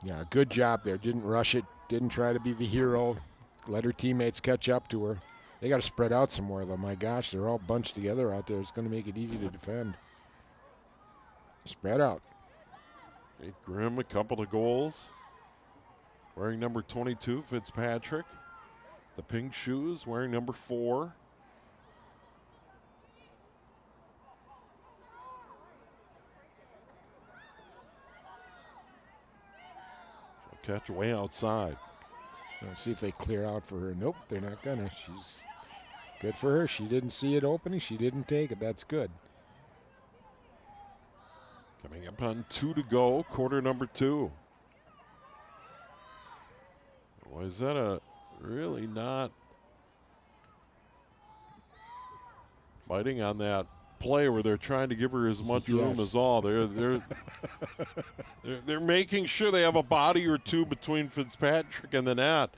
Yeah, good job there. Didn't rush it. Didn't try to be the hero. Let her teammates catch up to her. They got to spread out some more, though. My gosh, they're all bunched together out there. It's going to make it easy to defend. Spread out. Nate Grimm, a couple of goals. Wearing number 22, Fitzpatrick. The pink shoes, wearing number 4. Catch way outside. Let's see if they clear out for her. Nope, they're not gonna. She's good for her. She didn't see it opening. She didn't take it. That's good. Coming up on 2 to go, quarter number 2. Wayzata really not biting on that play where they're trying to give her as much room as all. They're making sure they have a body or two between Fitzpatrick and the net.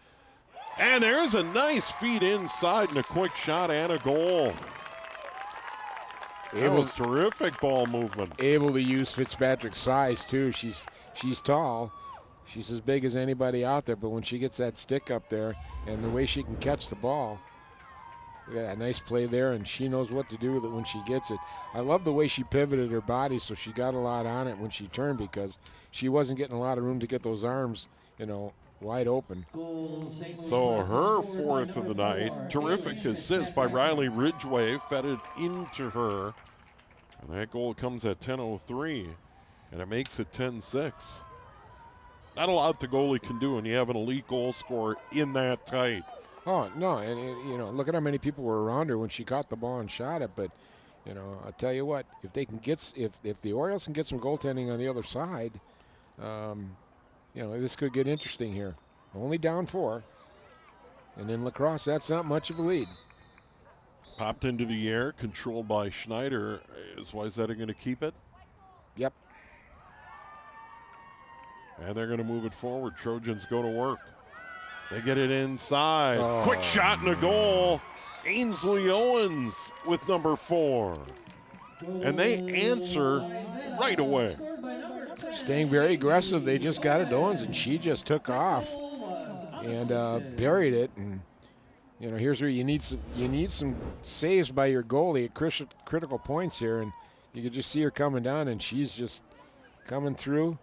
And there's a nice feed inside and a quick shot and a goal. That was terrific ball movement. Able to use Fitzpatrick's size too. She's tall. She's as big as anybody out there, but when she gets that stick up there and the way she can catch the ball, we got a nice play there, and she knows what to do with it when she gets it. I love the way she pivoted her body so she got a lot on it when she turned, because she wasn't getting a lot of room to get those arms, wide open. So her fourth of the night. Terrific assist by Riley Ridgway, fed it into her. And that goal comes at 10:03, and it makes it 10-6. Not a lot the goalie can do when you have an elite goal scorer in that tight. Oh, no, and look at how many people were around her when she caught the ball and shot it. But, I'll tell you what, if they can if the Orioles can get some goaltending on the other side, this could get interesting here. Only down 4. And in lacrosse, that's not much of a lead. Popped into the air, controlled by Schneider. Is Wayzata going to keep it? Yep. And they're going to move it forward. Trojans go to work. They get it inside. Oh. Quick shot and a goal. Ainsley Owens with number 4. And they answer right away. Staying very aggressive. They just got it to Owens, and she just took off and buried it. And here's where you need some saves by your goalie at critical points here, and you can just see her coming down, and she's just coming through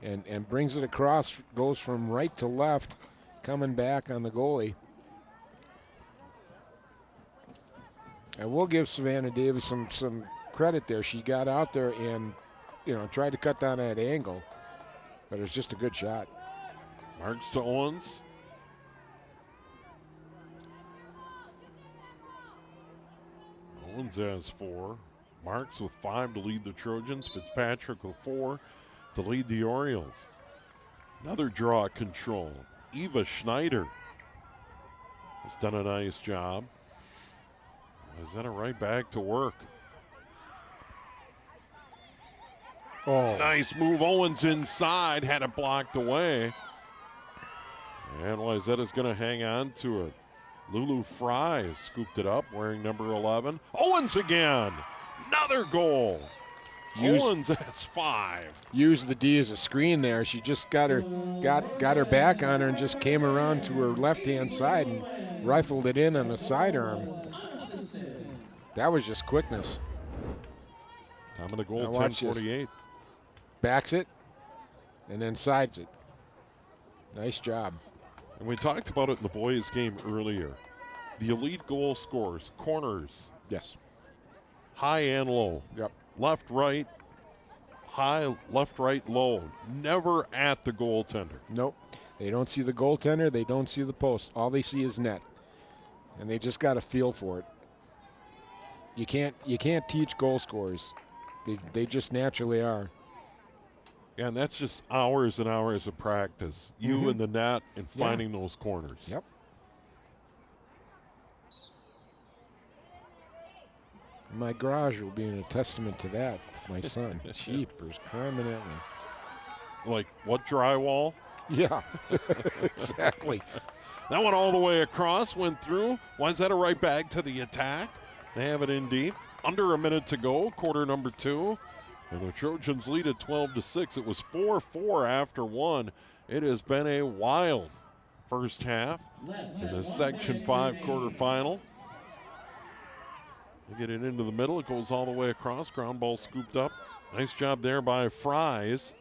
and brings it across, goes from right to left, coming back on the goalie. And we'll give Savannah Davis some credit there. She got out there and tried to cut down that angle, but it was just a good shot. Marks to Owens. Owens has 4. Marks with 5 to lead the Trojans. Fitzpatrick with 4 to lead the Orioles. Another draw control. Eva Schneider has done a nice job. Is that a right back to work? Oh, Nice move. Owens inside, had it blocked away. And Wayzata's going to hang on to it. Lulu Fry scooped it up, wearing number 11. Owens again. Another goal. Owens has 5. Used the D as a screen there. She just got her back on her and just came around to her left-hand side and rifled it in on the sidearm. That was just quickness. Time of the goal, Now watch 10:48. Backs it and then sides it. Nice job. And we talked about it in the boys' game earlier. The elite goal scorers, corners, Yes. high and low. Yep. Left, right, high, left, right, low. Never at the goaltender. Nope. They don't see the goaltender. They don't see the post. All they see is net. And they just got a feel for it. You can't teach goal scorers. They just naturally are. Yeah, and that's just hours and hours of practice. You and the net and finding those corners. Yep. My garage will be a testament to that. My son. Jeepers, criminally. Like what drywall? Yeah, exactly. That one all the way across, went through. Wayzata right back to the attack. They have it in deep. Under a minute to go, quarter number 2. And the Trojans lead at 12-6. It was 4-4 after 1. It has been a wild first half in the Section 5 quarterfinal. They get it into the middle. It goes all the way across. Ground ball scooped up. Nice job there by Fries.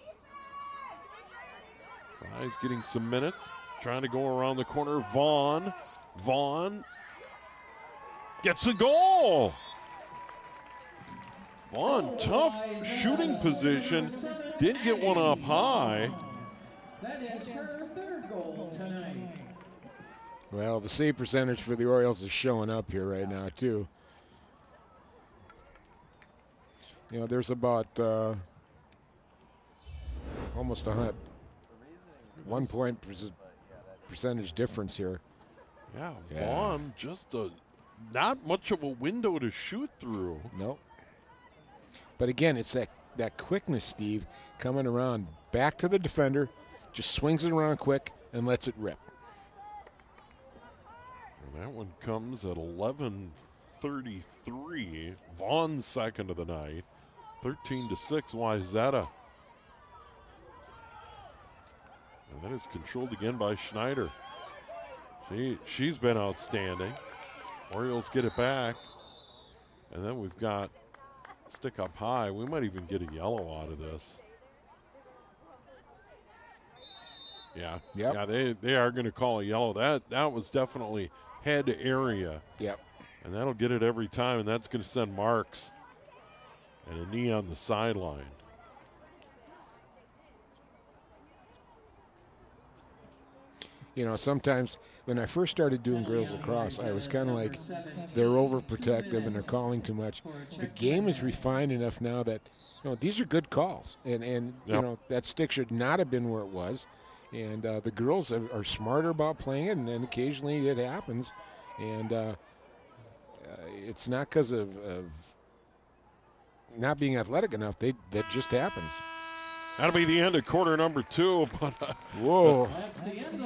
Fries getting some minutes. Trying to go around the corner. Vaughn. Vaughn gets a goal. Vaughn, tough shooting position. Did get one up high. That is her 3rd goal tonight. Well, the save percentage for the Orioles is showing up here right now, too. There's about almost 1 point percentage difference here. Yeah, Vaughn, just not much of a window to shoot through. Nope. But again, it's that quickness, Steve, coming around back to the defender, just swings it around quick and lets it rip. And that one comes at 11:33. Vaughn's second of the night. 13-6, Wayzata. And that is controlled again by Schneider. She's been outstanding. Orioles get it back. And then we've got stick up high. We might even get a yellow out of this. Yeah. Yep. Yeah, they are going to call a yellow. That was definitely head area. Yep. And that'll get it every time, and that's going to send marks. And a knee on the sideline. Sometimes when I first started doing girls lacrosse, I was kind of like, they're overprotective and they're calling too much. The game is refined enough now that these are good calls, and Yep. that stick should not have been where it was. And the girls are smarter about playing it, and then occasionally it happens, and it's not because of not being athletic enough. That just happens. That'll be the end of quarter number 2. But Whoa.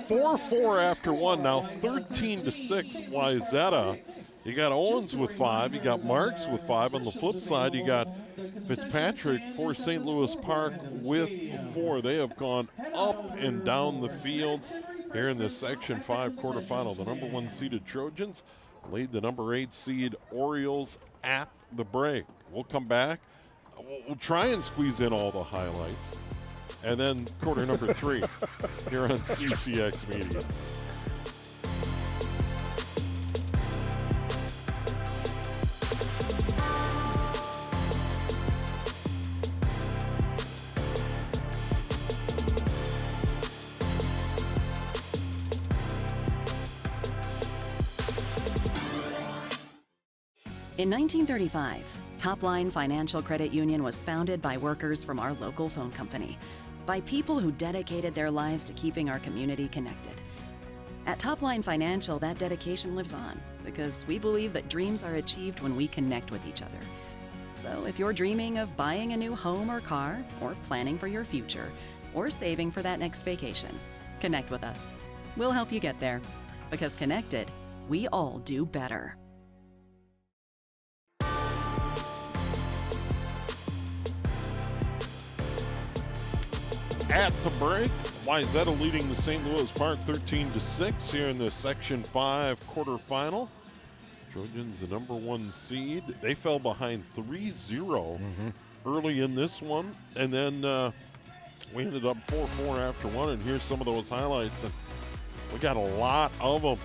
4-4 after one now, 13-6 Wayzata. You got Owens with 5. You got Marks with 5. On the flip side, you got Fitzpatrick for St. Louis Park with 4. They have gone up and down the field here in this Section 5 quarterfinal. The number 1 seeded Trojans lead the number 8 seed Orioles at the break. We'll come back. We'll try and squeeze in all the highlights. And then quarter number 3 here on CCX Media. In 1935, Topline Financial Credit Union was founded by workers from our local phone company, by people who dedicated their lives to keeping our community connected. At Topline Financial, that dedication lives on because we believe that dreams are achieved when we connect with each other. So if you're dreaming of buying a new home or car, or planning for your future, or saving for that next vacation, connect with us. We'll help you get there, because connected, we all do better. At the break, Wayzata leading the St. Louis Park 13-6 here in the Section 5 quarterfinal. Trojans, the number 1 seed. They fell behind 3-0 early in this one, and then we ended up 4-4 after one, and here's some of those highlights. And we got a lot of them.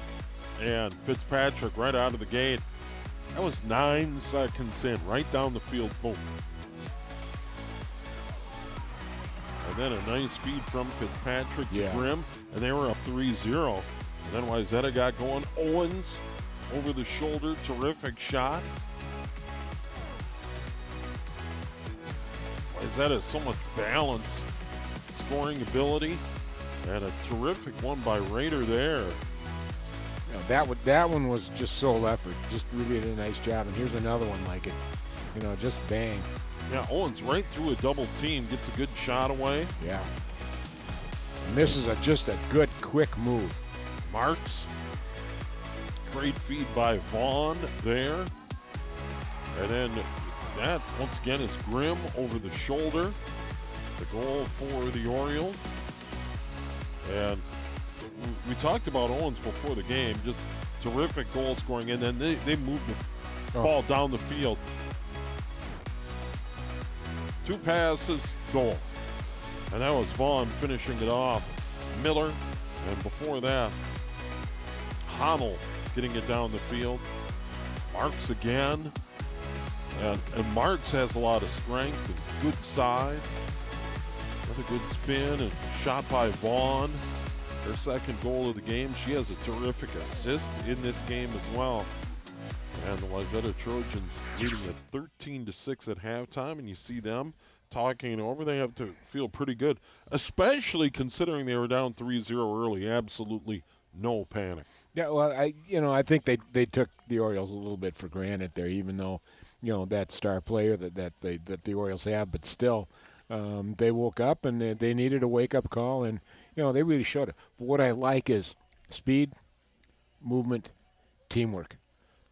And Fitzpatrick right out of the gate. That was 9 seconds in, right down the field, boom. And then a nice feed from Fitzpatrick to Grimm, and they were up 3-0. And then Wayzata got going. Owens over the shoulder, terrific shot. Wayzata has so much balance, scoring ability, and a terrific one by Rader there. That one was just sole effort. Just really did a nice job. And here's another one like it. Just bang. Yeah, Owens right through a double team, gets a good shot away. Yeah. And this is just a good, quick move. Marks, great feed by Vaughn there. And then that, once again, is Grimm over the shoulder. The goal for the Orioles. And we talked about Owens before the game, just terrific goal scoring. And then they moved the ball down the field. 2 passes, goal. And that was Vaughn finishing it off. Miller, and before that, Honnell getting it down the field. Marks again. And Marks has a lot of strength and good size. Another good spin and shot by Vaughn. Her second goal of the game. She has a terrific assist in this game as well. And the Wayzata Trojans leading at 13-6 at halftime, and you see them talking it over. They have to feel pretty good, especially considering they were down 3-0 early. Absolutely no panic. Yeah, well, I think they took the Orioles a little bit for granted there, even though, that star player that the Orioles have, but still, they woke up and they needed a wake-up call, and they really showed it. But what I like is speed, movement, teamwork.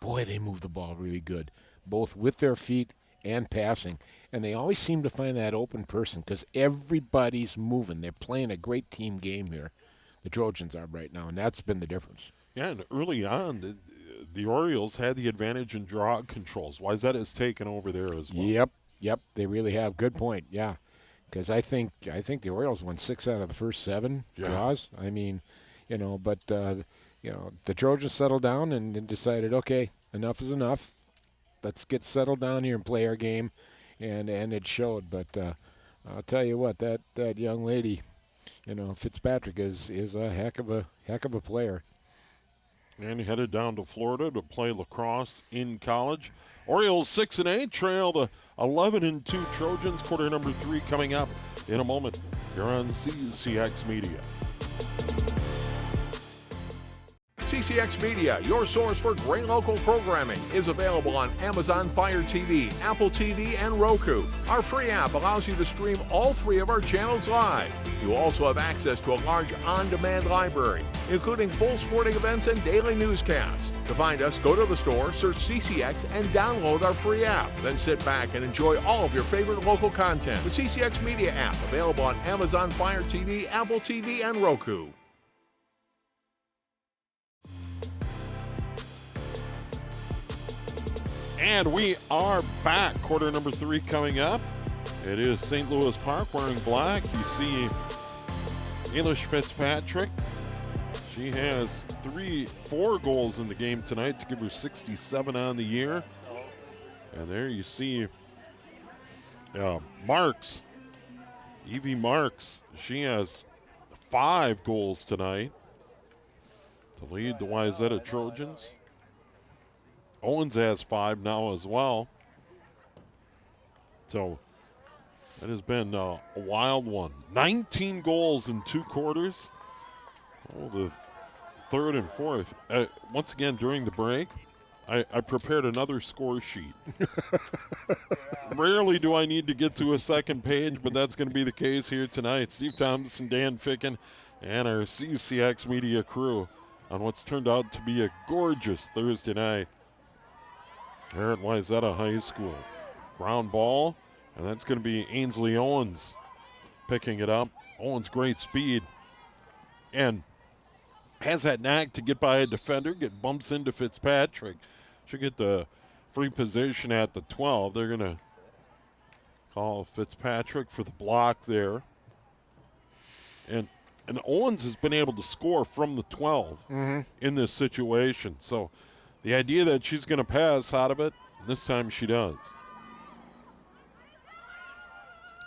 Boy, they move the ball really good, both with their feet and passing. And they always seem to find that open person because everybody's moving. They're playing a great team game here. The Trojans are right now, and that's been the difference. Yeah, and early on, the Orioles had the advantage in draw controls. Wayzata has taken over there as well. Yep, they really have. Good point, yeah. Because I think the Orioles won 6 out of the first 7 draws. I mean, but the Trojans settled down and decided, okay, enough is enough. Let's get settled down here and play our game, and it showed. But I'll tell you what, that young lady, Fitzpatrick is a heck of a player. And he headed down to Florida to play lacrosse in college. Orioles 6-8 trail the 11-2 Trojans. Quarter number 3 coming up in a moment. You're on CCX Media. CCX Media, your source for great local programming, is available on Amazon Fire TV, Apple TV, and Roku. Our free app allows you to stream all 3 of our channels live. You also have access to a large on-demand library, including full sporting events and daily newscasts. To find us, go to the store, search CCX, and download our free app. Then sit back and enjoy all of your favorite local content. The CCX Media app, available on Amazon Fire TV, Apple TV, and Roku. And we are back. Quarter number 3 coming up. It is St. Louis Park wearing black. You see Eilish Fitzpatrick. She has 4 goals in the game tonight to give her 67 on the year. And there you see Marks. Evie Marks. She has 5 goals tonight to lead the Wayzata Trojans. Owens has 5 now as well. So it has been a wild one. 19 goals in 2 quarters. Oh, the third and fourth. Once again, during the break, I prepared another score sheet. Rarely do I need to get to a second page, but that's going to be the case here tonight. Steve Thompson, Dan Ficken, and our CCX Media crew on what's turned out to be a gorgeous Thursday night here at Wayzata High School. Ground ball, and that's going to be Ainsley Owens picking it up. Owens, great speed, and has that knack to get by a defender, bumps into Fitzpatrick. She'll get the free position at the 12. They're going to call Fitzpatrick for the block there. And Owens has been able to score from the 12 in this situation. So the idea that she's going to pass out of it, this time she does.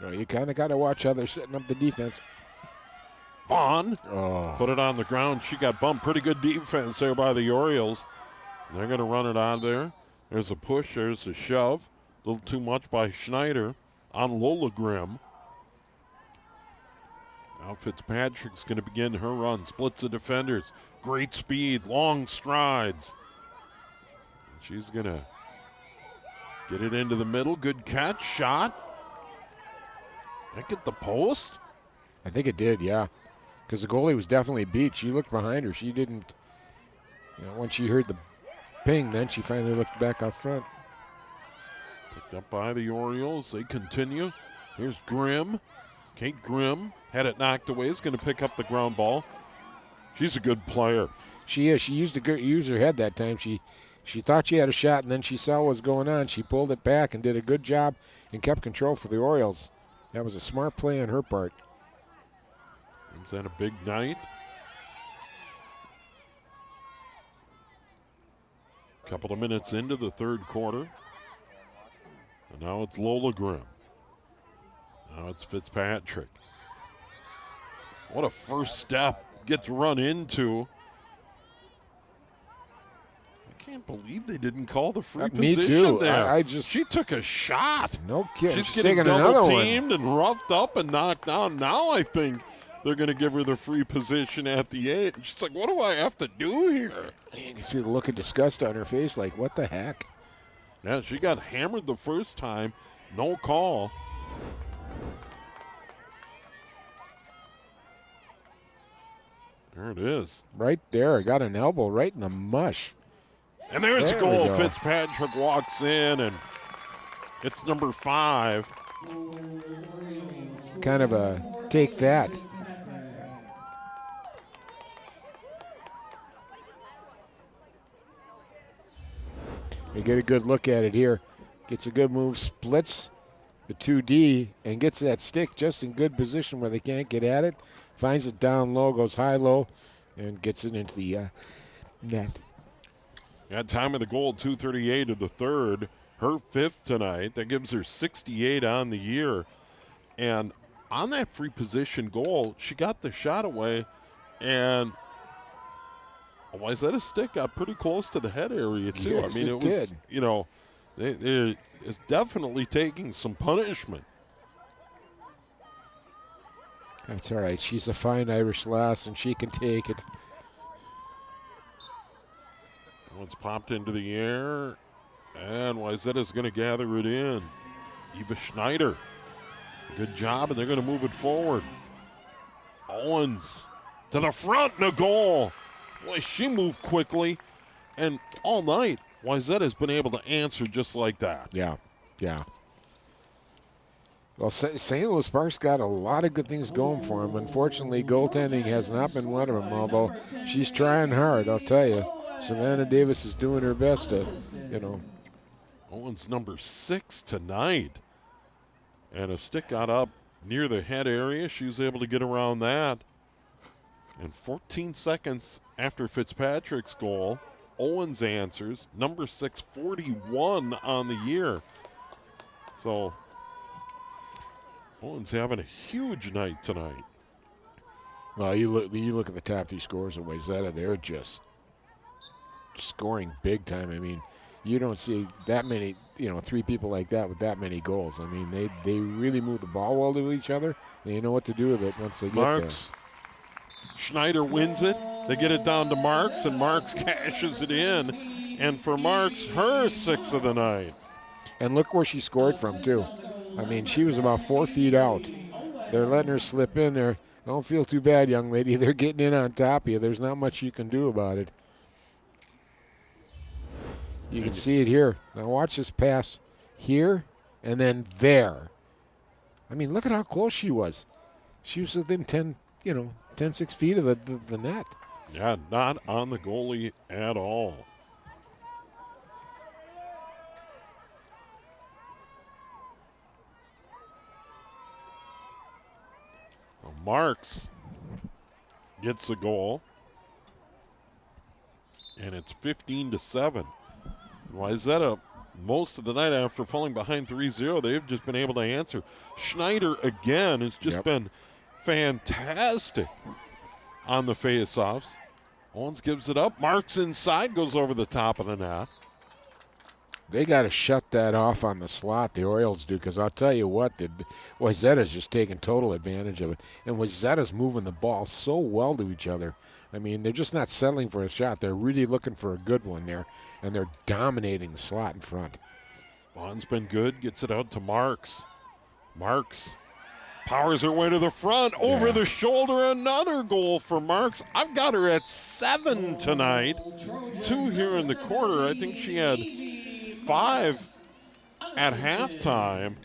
Well, you kind of got to watch how they're setting up the defense. Vaughn put it on the ground. She got bumped. Pretty good defense there by the Orioles. They're going to run it on there. There's a push. There's a shove. A little too much by Schneider on Lola Grimm. Now Fitzpatrick's going to begin her run. Splits the defenders. Great speed. Long strides. She's going to get it into the middle. Good catch. Shot. That get the post? I think it did, yeah. Because the goalie was definitely beat. She looked behind her. She didn't, once she heard the ping, then she finally looked back out front. Picked up by the Orioles. They continue. Here's Grimm. Kate Grimm had it knocked away. Is going to pick up the ground ball. She's a good player. She is. She used her head that time. She thought she had a shot, and then she saw what was going on. She pulled it back and did a good job and kept control for the Orioles. That was a smart play on her part. Is that a big night? Couple of minutes into the third quarter. And now it's Lola Grimm. Now it's Fitzpatrick. What a first step. Gets run into. I can't believe they didn't call the free Me position too. there. She took a shot. No kidding. She's getting double-teamed and roughed up and knocked down. Now I think they're going to give her the free position at the 8. She's like, what do I have to do here? You can see the look of disgust on her face, like, what the heck? Yeah, she got hammered the first time. No call. There it is. Right there. Got an elbow right in the mush. And there's There the we goal. go. Fitzpatrick walks in, and it's number 5. Kind of a take that. We get a good look at it here. Gets a good move, splits the 2D, and gets that stick just in good position where they can't get at it. Finds it down low, goes high-low, and gets it into the net. At time of the goal, 2:38 of the third. Her 5th tonight. That gives her 68 on the year. And on that free position goal, she got the shot away, and Wayzata stick got pretty close to the head area, too. Yes, I mean, it was, did. you know, it's definitely taking some punishment. That's all right. She's a fine Irish lass, and she can take it. It's popped into the air, and Wayzata's going to gather it in. Eva Schneider. Good job, and they're going to move it forward. Owens to the front and a goal. Boy, she moved quickly, and all night, Wayzata's been able to answer just like that. Yeah, yeah. Well, St. Louis Park's got a lot of good things going for them. Unfortunately, goaltending has not been one of them, although she's trying hard, I'll tell you. Savannah Davis is doing her best to, you know. Owens number 6 tonight. And a stick got up near the head area. She was able to get around that. And 14 seconds after Fitzpatrick's goal, Owens answers. Number 6, 41 on the year. So Owens having a huge night tonight. Well, you look at the top 3 scorers of Wayzata, they're just scoring big time. I mean, you don't see that many, 3 people like that with that many goals. I mean, they really move the ball well to each other. They know what to do with it once they get Marks. Schneider wins it. They get it down to Marks, and Marks cashes it in. And for Marks, her 6th of the night. And look where she scored from, too. I mean, she was about 4 feet out. They're letting her slip in there. Don't feel too bad, young lady. They're getting in on top of you. There's not much you can do about it. You can see it here. Now watch this pass here and then there. I mean, look at how close she was. She was within 10, 6 feet of the net. Yeah, not on the goalie at all. So Marks gets the goal, and it's 15-7. Wayzata, most of the night after falling behind 3-0, they've just been able to answer. Schneider again has just been fantastic on the face-offs. Owens gives it up. Marks inside, goes over the top of the net. They got to shut that off on the slot, the Orioles do, because I'll tell you what, Wayzata's just taking total advantage of it. And Wayzata's moving the ball so well to each other. I mean, they're just not settling for a shot. They're really looking for a good one there, and they're dominating the slot in front. Bond's been good, gets it out to Marks. Marks powers her way to the front, over the shoulder, another goal for Marks. I've got her at 7 tonight, 2 here in the quarter. I think she had 5 at halftime.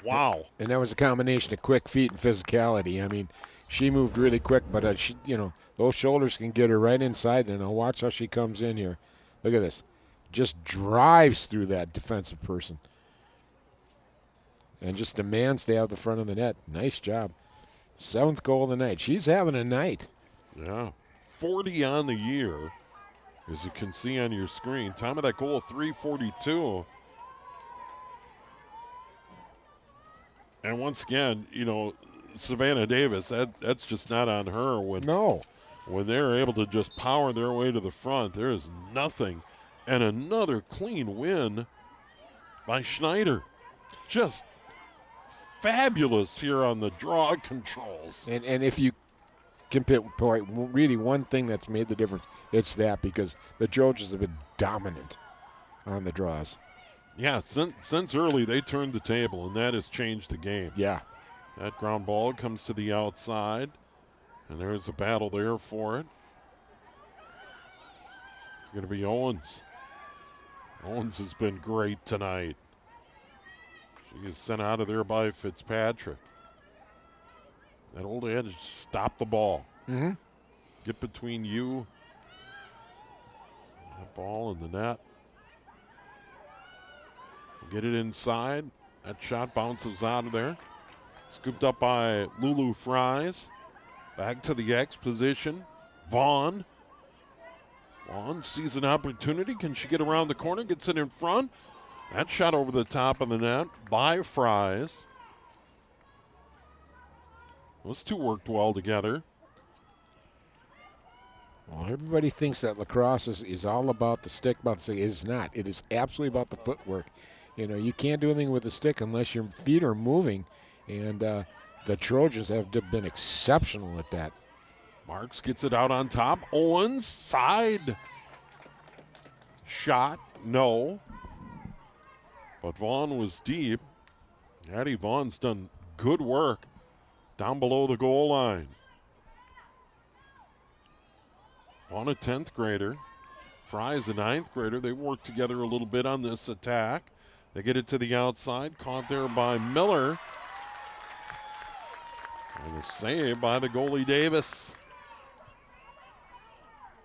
Wow. And that was a combination of quick feet and physicality. I mean, she moved really quick, but those shoulders can get her right inside there. Now watch how she comes in here. Look at this. Just drives through that defensive person. And just demands to have the front of the net. Nice job. 7th goal of the night. She's having a night. Yeah. 40 on the year, as you can see on your screen. Time of that goal, 3:42. And once again, Savannah Davis, that's just not on her. When they're able to just power their way to the front, there is nothing. And another clean win by Schneider. Just fabulous here on the draw controls. And if you can pinpoint really one thing that's made the difference, it's that, because the Trojans have been dominant. on the draws. Yeah, since early they turned the table, and that has changed the game. Yeah. That ground ball comes to the outside, and there's a battle there for it. It's going to be Owens. Owens has been great tonight. She is sent out of there by Fitzpatrick. That old adage, stop the ball. Mm-hmm. Get between you, that ball, and the net. Get it inside. That shot bounces out of there. Scooped up by Lulu Fries. Back to the X position. Vaughn. Vaughn sees an opportunity. Can she get around the corner? Gets it in front. That shot over the top of the net by Fries. Those two worked well together. Well, everybody thinks that lacrosse is all about the stick, about the stick. It is not. It is absolutely about the footwork. You know, you can't do anything with the stick unless your feet are moving, and the Trojans have been exceptional at that. Marks gets it out on top. Owens, side shot, no. But Vaughn was deep. Addie Vaughn's done good work down below the goal line. Vaughn, a 10th grader. Fry's a 9th grader. They work together a little bit on this attack. They get it to the outside. Caught there by Miller. And a save by the goalie Davis.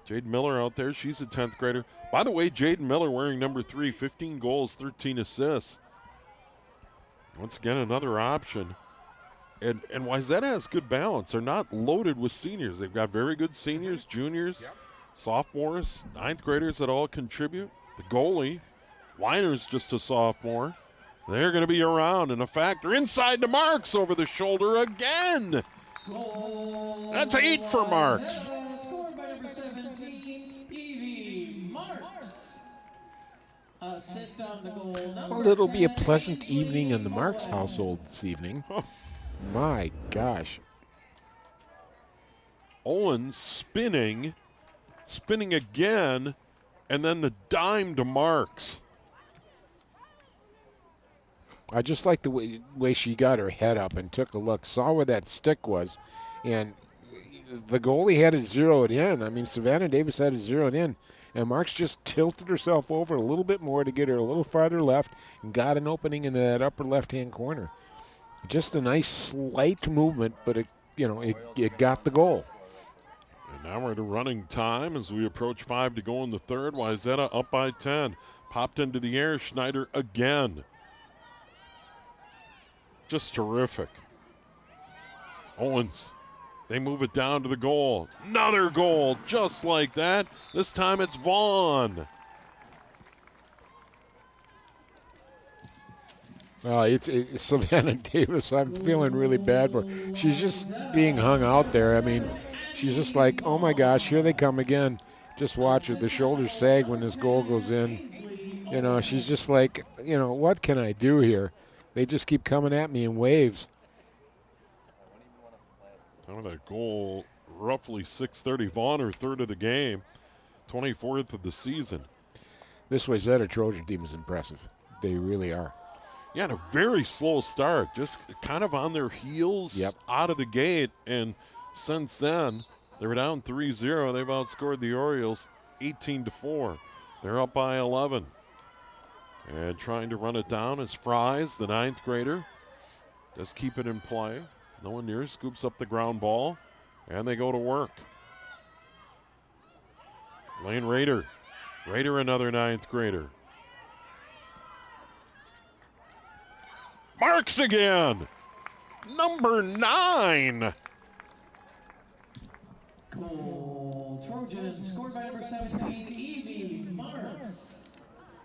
Jade Miller out there. She's a 10th grader. By the way, Jade Miller wearing number 3, 15 goals, 13 assists. Once again, another option. And Wayzata has good balance. They're not loaded with seniors. They've got very good seniors, juniors, sophomores, 9th graders that all contribute. The goalie, Weiner's just a sophomore. They're going to be around and a factor. Inside to Marks over the shoulder again. Goal. That's 8 for Marks. Scored by number 17, Evie Marks. Assist on the goal. Well, it'll be a pleasant evening in the Marks household this evening. My gosh. Owens spinning again, and then the dime to Marks. I just like the way she got her head up and took a look, saw where that stick was, and the goalie had it zeroed in. I mean, Savannah Davis had it zeroed in, and Marks just tilted herself over a little bit more to get her a little farther left and got an opening in that upper left-hand corner. Just a nice slight movement, but it got the goal. And now we're at a running time as we approach 5 to go in the third. Wayzata up by 10. Popped into the air. Schneider again. Just terrific. Owens. They move it down to the goal. Another goal just like that. This time it's Vaughn. It's Savannah Davis. I'm feeling really bad for her. She's just being hung out there. I mean, she's just like, oh my gosh, here they come again. Just watch her. The shoulders sag when this goal goes in. You know, she's just like, what can I do here? They just keep coming at me in waves. Time of that goal, roughly 6:30. Vaughn, her third of the game, 24th of the season. This Wayzata Trojan team is impressive. They really are. Yeah, and a very slow start, just kind of on their heels out of the gate. And since then, they were down 3-0. They've outscored the Orioles 18-4. They're up by 11. And trying to run it down is Fries, the 9th grader. Just keep it in play. No one near, scoops up the ground ball, and they go to work. Lane Rader. Rader, another 9th grader. Marks again. Number 9. Goal. Trojans scored by number 17, Evie Marks.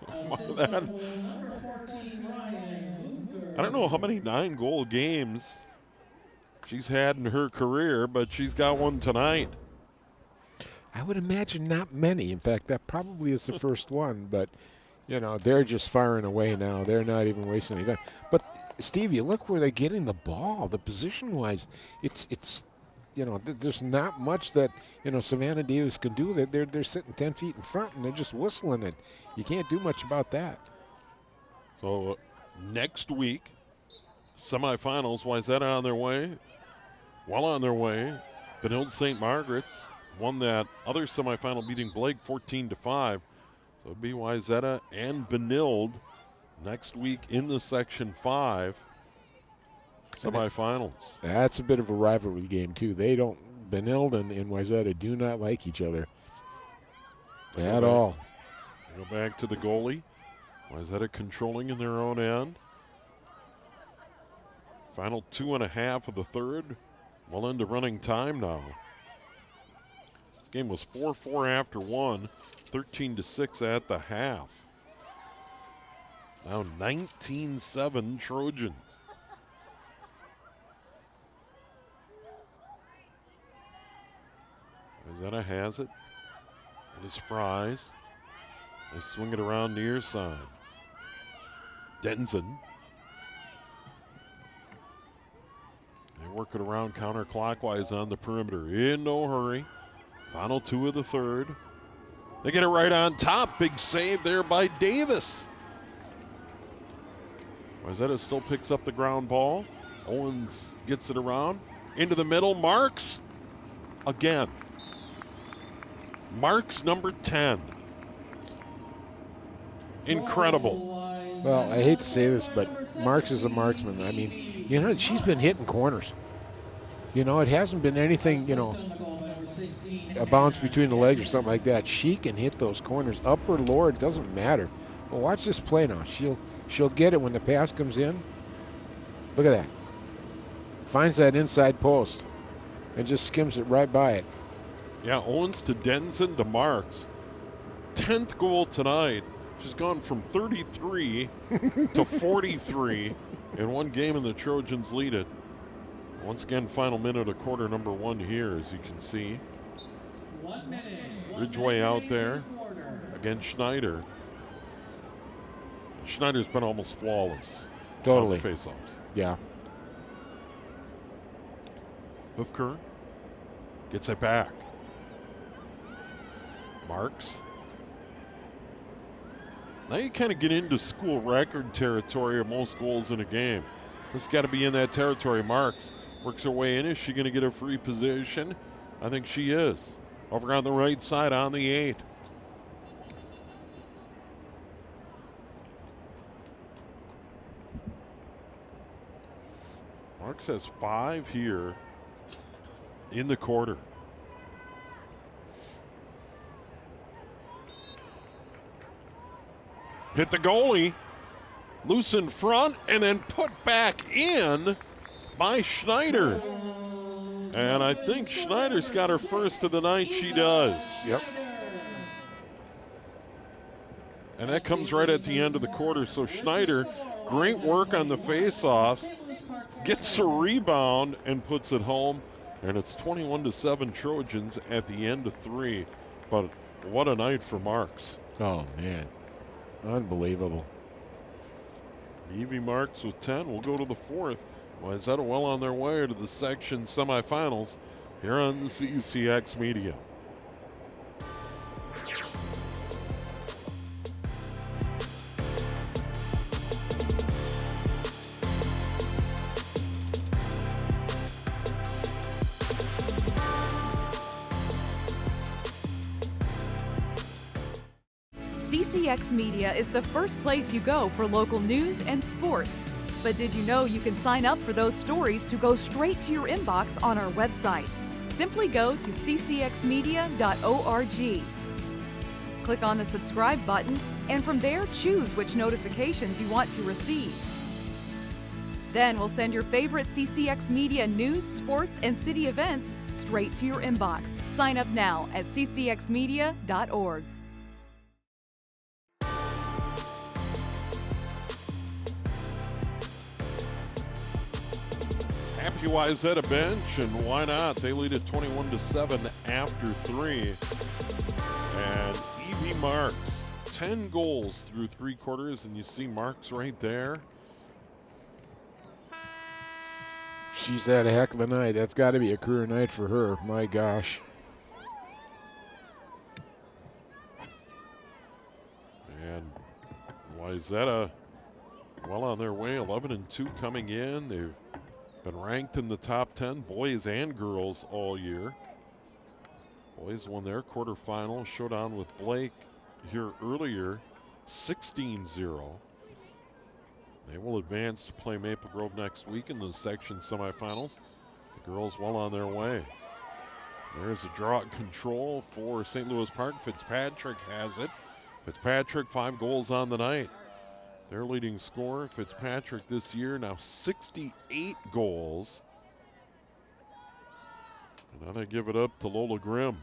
Assist That- on goal, number 14, Ryan Hoover. I don't know how many 9-goal games she's had in her career, but she's got one tonight. I would imagine not many. In fact, that probably is the first one, but, they're just firing away now. They're not even wasting any time. But, Steve, you look where they're getting the ball, the position-wise. It's there's not much that, Savannah Davis can do. They're sitting 10 feet in front, and they're just whistling it. You can't do much about that. So next week, semifinals, Wayzata on their way. Well on their way. Benilde St. Margaret's won that other semifinal, beating Blake 14-5. So it'll be Wayzata and Benilde next week in the Section 5 semifinals. That's a bit of a rivalry game, too. Benilde and Wayzata do not like each other at all. Go back to the goalie. Wayzata controlling in their own end. Final 2.5 of the third. Well into running time now. This game was 4-4 after one, 13-6 at the half. Now 19-7 Trojans. Wayzata has it. And his Fries. They swing it around near side. Denson. They work it around counterclockwise on the perimeter. In no hurry. Final 2 of the third. They get it right on top. Big save there by Davis. Wayzata still picks up the ground ball. Owens gets it around. Into the middle. Marks. Again. Marks number 10. Incredible. Well, I hate to say this, but Marks is a marksman. I mean, she's been hitting corners. It hasn't been anything, a bounce between the legs or something like that. She can hit those corners up or lower. It doesn't matter. Well, watch this play now. She'll get it when the pass comes in. Look at that. Finds that inside post and just skims it right by it. Yeah, Owens to Denson to Marks. 10th goal tonight. She's gone from 33 to 43 in one game, and the Trojans lead it. Once again, final minute of quarter number 1 here, as you can see. 1 minute. Ridgway out there against Schneider. Schneider's been almost flawless. Totally. On the faceoffs. Yeah. Hoofker gets it back. Marks. Now you kind of get into school record territory of most goals in a game. This got to be in that territory. Marks works her way in. Is she going to get a free position? I think she is. Over on the right side on the 8. Marks has 5 here in the quarter. Hit the goalie, loose in front, and then put back in by Schneider. And I think Schneider's got her first of the night. She does. Yep. And that comes right at the end of the quarter. So Schneider, great work on the faceoffs, gets a rebound and puts it home. And it's 21-7 Trojans at the end of 3. But what a night for Marks. Oh, man. Unbelievable. Evie Marks with 10. We'll go to the 4th. Wayzata well on their way to the section semifinals here on the CCX Media. CCX Media is the first place you go for local news and sports. But did you know you can sign up for those stories to go straight to your inbox on our website? Simply go to ccxmedia.org. Click on the subscribe button, and from there choose which notifications you want to receive. Then we'll send your favorite CCX Media news, sports, and city events straight to your inbox. Sign up now at ccxmedia.org. Happy Wayzata bench, and why not? They lead it 21-7 after 3. And Evie Marks, 10 goals through 3 quarters, and you see Marks right there. she's had a heck of a night. That's got to be a career night for her. My gosh. And Wayzata well on their way, 11-2 coming in. They've been ranked in the top 10, boys and girls, all year. Boys won their quarterfinal showdown with Blake here earlier, 16-0. They will advance to play Maple Grove next week in the section semifinals. The girls well on their way. There's a draw control for St. Louis Park. Fitzpatrick has it. Fitzpatrick, 5 goals on the night. Their leading scorer, Fitzpatrick, this year now 68 goals. And now they give it up to Lola Grimm.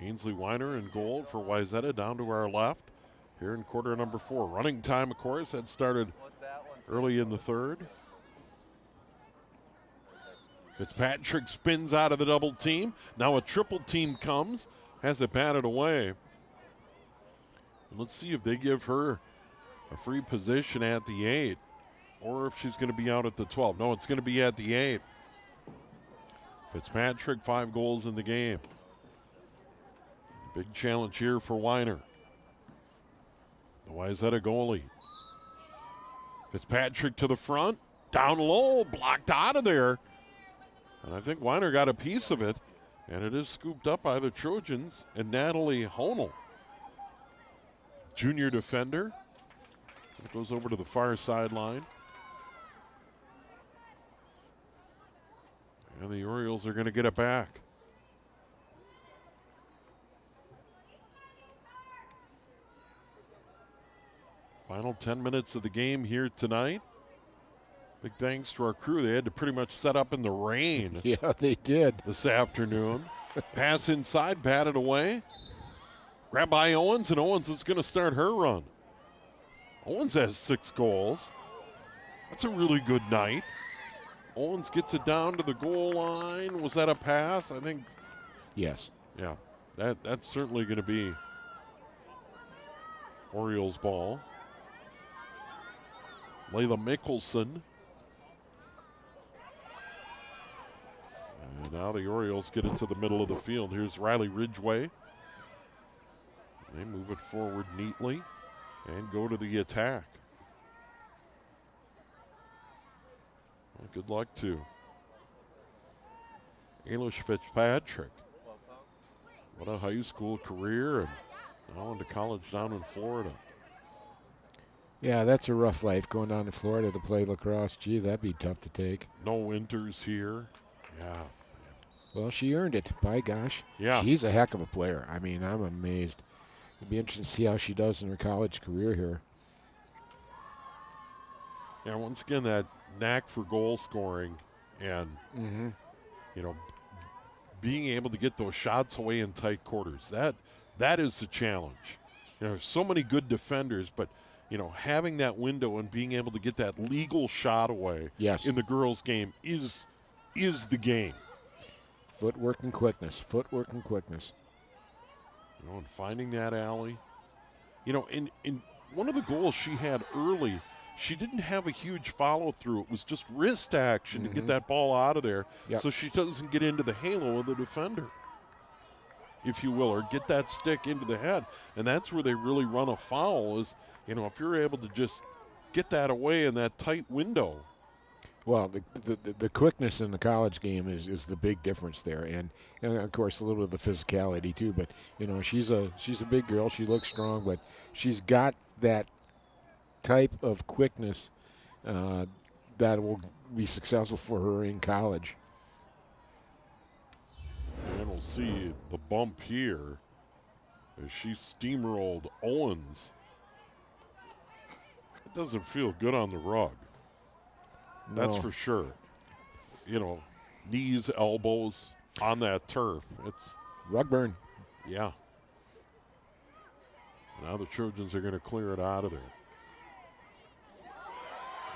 Ainsley Weiner in goal for Wayzata down to our left here in quarter number 4. Running time, of course, that started early in the third. Fitzpatrick spins out of the double team. Now a triple team comes, has it batted away. And let's see if they give her a free position at the 8 or if she's going to be out at the 12. No, it's going to be at the 8. Fitzpatrick, 5 goals in the game. Big challenge here for Weiner. The Wayzata goalie. Fitzpatrick to the front, down low, blocked out of there. And I think Weiner got a piece of it, and it is scooped up by the Trojans and Natalie Honel. Junior defender. It goes over to the far sideline. And the Orioles are going to get it back. Final 10 minutes of the game here tonight. Big thanks to our crew. They had to pretty much set up in the rain. Yeah, they did. This afternoon. Pass inside, batted away. Grabbed by Owens, and Owens is going to start her run. Owens has 6 goals. That's a really good night. Owens gets it down to the goal line. Was that a pass? I think. Yes. Yeah, that's certainly going to be Orioles ball. Layla Mickelson. And now the Orioles get it to the middle of the field. Here's Riley Ridgway. They move it forward neatly and go to the attack. Well, good luck to Ailish Fitzpatrick. What a high school career, and now into college down in Florida. Yeah, that's a rough life, going down to Florida to play lacrosse. Gee, that'd be tough to take. No winters here. Yeah. Well, she earned it, by gosh. Yeah. She's a heck of a player. I mean, I'm amazed. It'd be interesting to see how she does in her college career here. Yeah, once again, that knack for goal scoring and, you know, being able to get those shots away in tight quarters. That is the challenge. You know, there's so many good defenders, but, you know, having that window and being able to get that legal shot away in the girls' game is the game. Footwork and quickness. Footwork and quickness. You know, and finding that alley. You know, in one of the goals she had early, she didn't have a huge follow-through. It was just wrist action to get that ball out of there so she doesn't get into the halo of the defender, if you will, or get that stick into the head. And that's where they really run a foul is, you know, if you're able to just get that away in that tight window. Well, the quickness in the college game is the big difference there, and of course a little bit of the physicality too. But you know, she's a big girl. She looks strong, but she's got that type of quickness that will be successful for her in college. And we'll see the bump here as she steamrolled Owens. It doesn't feel good on the rug. That's for sure. You know, knees, elbows on that turf. It's rug burn. Yeah. Now the Trojans are going to clear it out of there.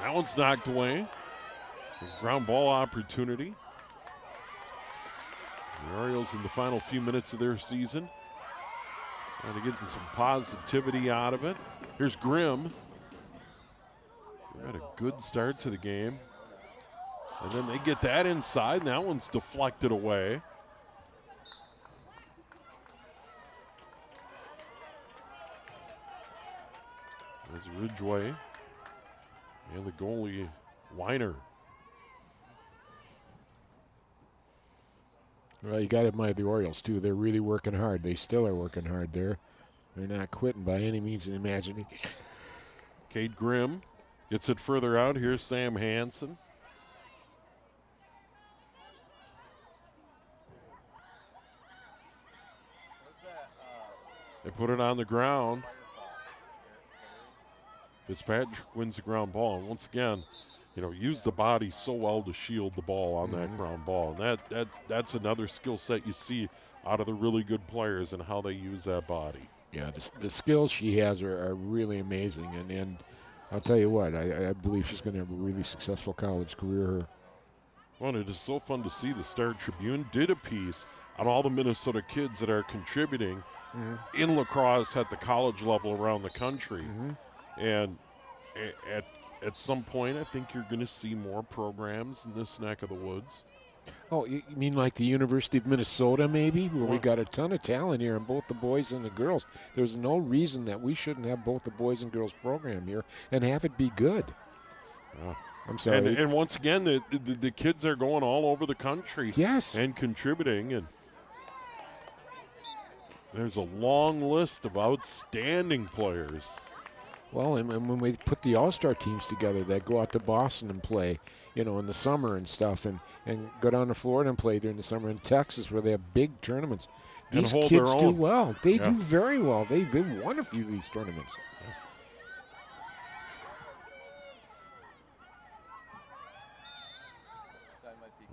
That one's knocked away. Ground ball opportunity. The Orioles in the final few minutes of their season. Trying to get some positivity out of it. Here's Grimm. Had a good start to the game. And then they get that inside, and that one's deflected away. There's Ridgway and the goalie, Weiner. Well, you got to admire the Orioles, too. They're really working hard. They still are working hard there. They're not quitting by any means of the imagination. Cade Grimm gets it further out. Here's Sam Hansen. They put it on the ground. Fitzpatrick wins the ground ball. And once again, you know, use the body so well to shield the ball on that ground ball. And that's another skill set you see out of the really good players and how they use that body. Yeah, the skills she has are really amazing. And I'll tell you what, I believe she's going to have a really successful college career. Well, it is so fun to see. The Star Tribune did a piece on all the Minnesota kids that are contributing in lacrosse at the college level around the country. And at some point, I think you're going to see more programs in this neck of the woods. Oh, you mean like the University of Minnesota, maybe, where we got a ton of talent here in both the boys and the girls? There's no reason that we shouldn't have both the boys and girls program here and have it be good. I'm sorry. And once again, the kids are going all over the country. Yes. And contributing. And there's a long list of outstanding players. Well, and when we put the all-star teams together that go out to Boston and play, you know, in the summer and stuff, and go down to Florida and play during the summer, in Texas where they have big tournaments, these kids do well. They do very well. They've won a few of these tournaments.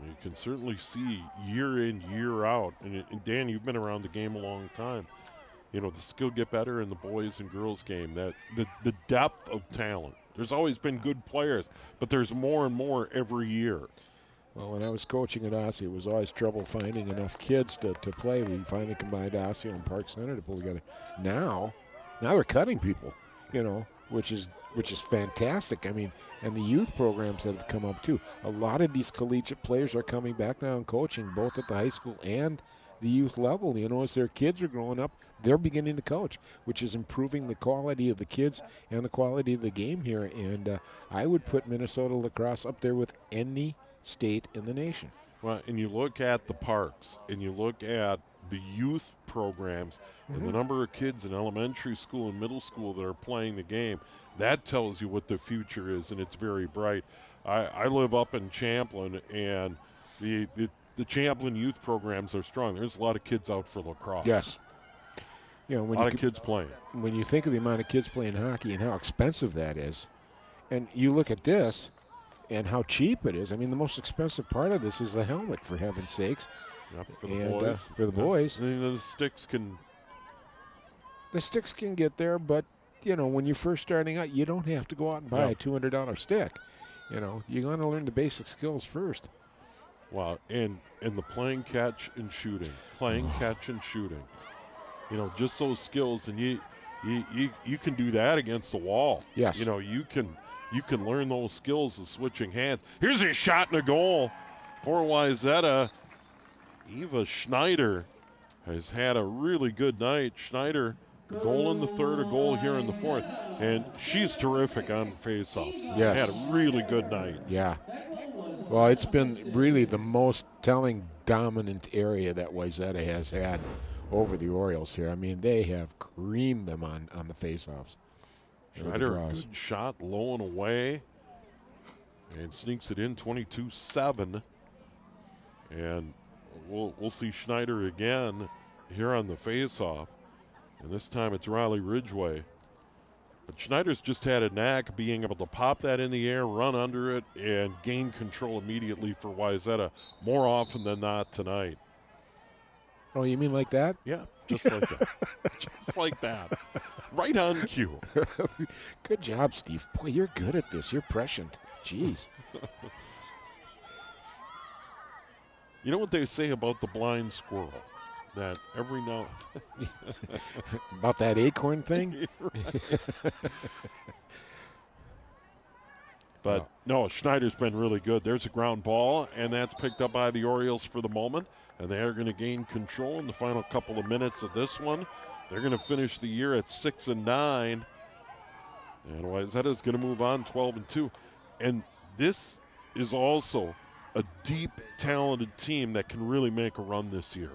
You can certainly see year in, year out. And Dan, you've been around the game a long time. You know, the skill get better in the boys and girls game. That the depth of talent. There's always been good players, but there's more and more every year. Well, when I was coaching at Osseo, it was always trouble finding enough kids to play. We finally combined Osseo and Park Center to pull together. Now they're cutting people, you know, which is fantastic. I mean, and the youth programs that have come up too. A lot of these collegiate players are coming back now and coaching both at the high school and the youth level. You know, as their kids are growing up, they're beginning to coach, which is improving the quality of the kids and the quality of the game here. And I would put Minnesota lacrosse up there with any state in the nation. Well, and you look at the parks, and you look at the youth programs, and the number of kids in elementary school and middle school that are playing the game, that tells you what the future is, and it's very bright. I live up in Champlin, and the Champlin youth programs are strong. There's a lot of kids out for lacrosse. Yes. You know, when a lot of kids playing. When you think of the amount of kids playing hockey and how expensive that is, and you look at this and how cheap it is. I mean, the most expensive part of this is the helmet, for heaven's sakes. Yep, for the boys. For the boys. And the sticks can... The sticks can get there, but, you know, when you're first starting out, you don't have to go out and buy a $200 stick. You know, you're going to learn the basic skills first. Wow, and the playing, catch, and shooting. Playing, catch, and shooting. You know, just those skills, and you can do that against the wall. Yes. You know, you can learn those skills of switching hands. Here's a shot and a goal for Wayzata. Eva Schneider has had a really good night. Schneider, a goal in the third, a goal here in the fourth, and she's terrific on faceoffs. Yes. Had a really good night. Yeah. Well, it's been really the most telling, dominant area that Wayzata has had over the Orioles here. I mean, they have creamed them on the faceoffs. Schneider, a good shot, low and away, and sneaks it in 22-7. And we'll see Schneider again here on the faceoff, and this time it's Riley Ridgway. But Schneider's just had a knack being able to pop that in the air, run under it, and gain control immediately for Wayzata more often than not tonight. Oh, you mean like that? Yeah, just like that. Just like that. Right on cue. Good job, Steve. Boy, you're good at this. You're prescient. Jeez. You know what they say about the blind squirrel? That every now... About that acorn thing? But no, Schneider's been really good. There's a ground ball, and that's picked up by the Orioles for the moment. And they are going to gain control in the final couple of minutes of this one. They're going to finish the year at 6-9. And Wayzata's going to move on 12-2. And this is also a deep, talented team that can really make a run this year.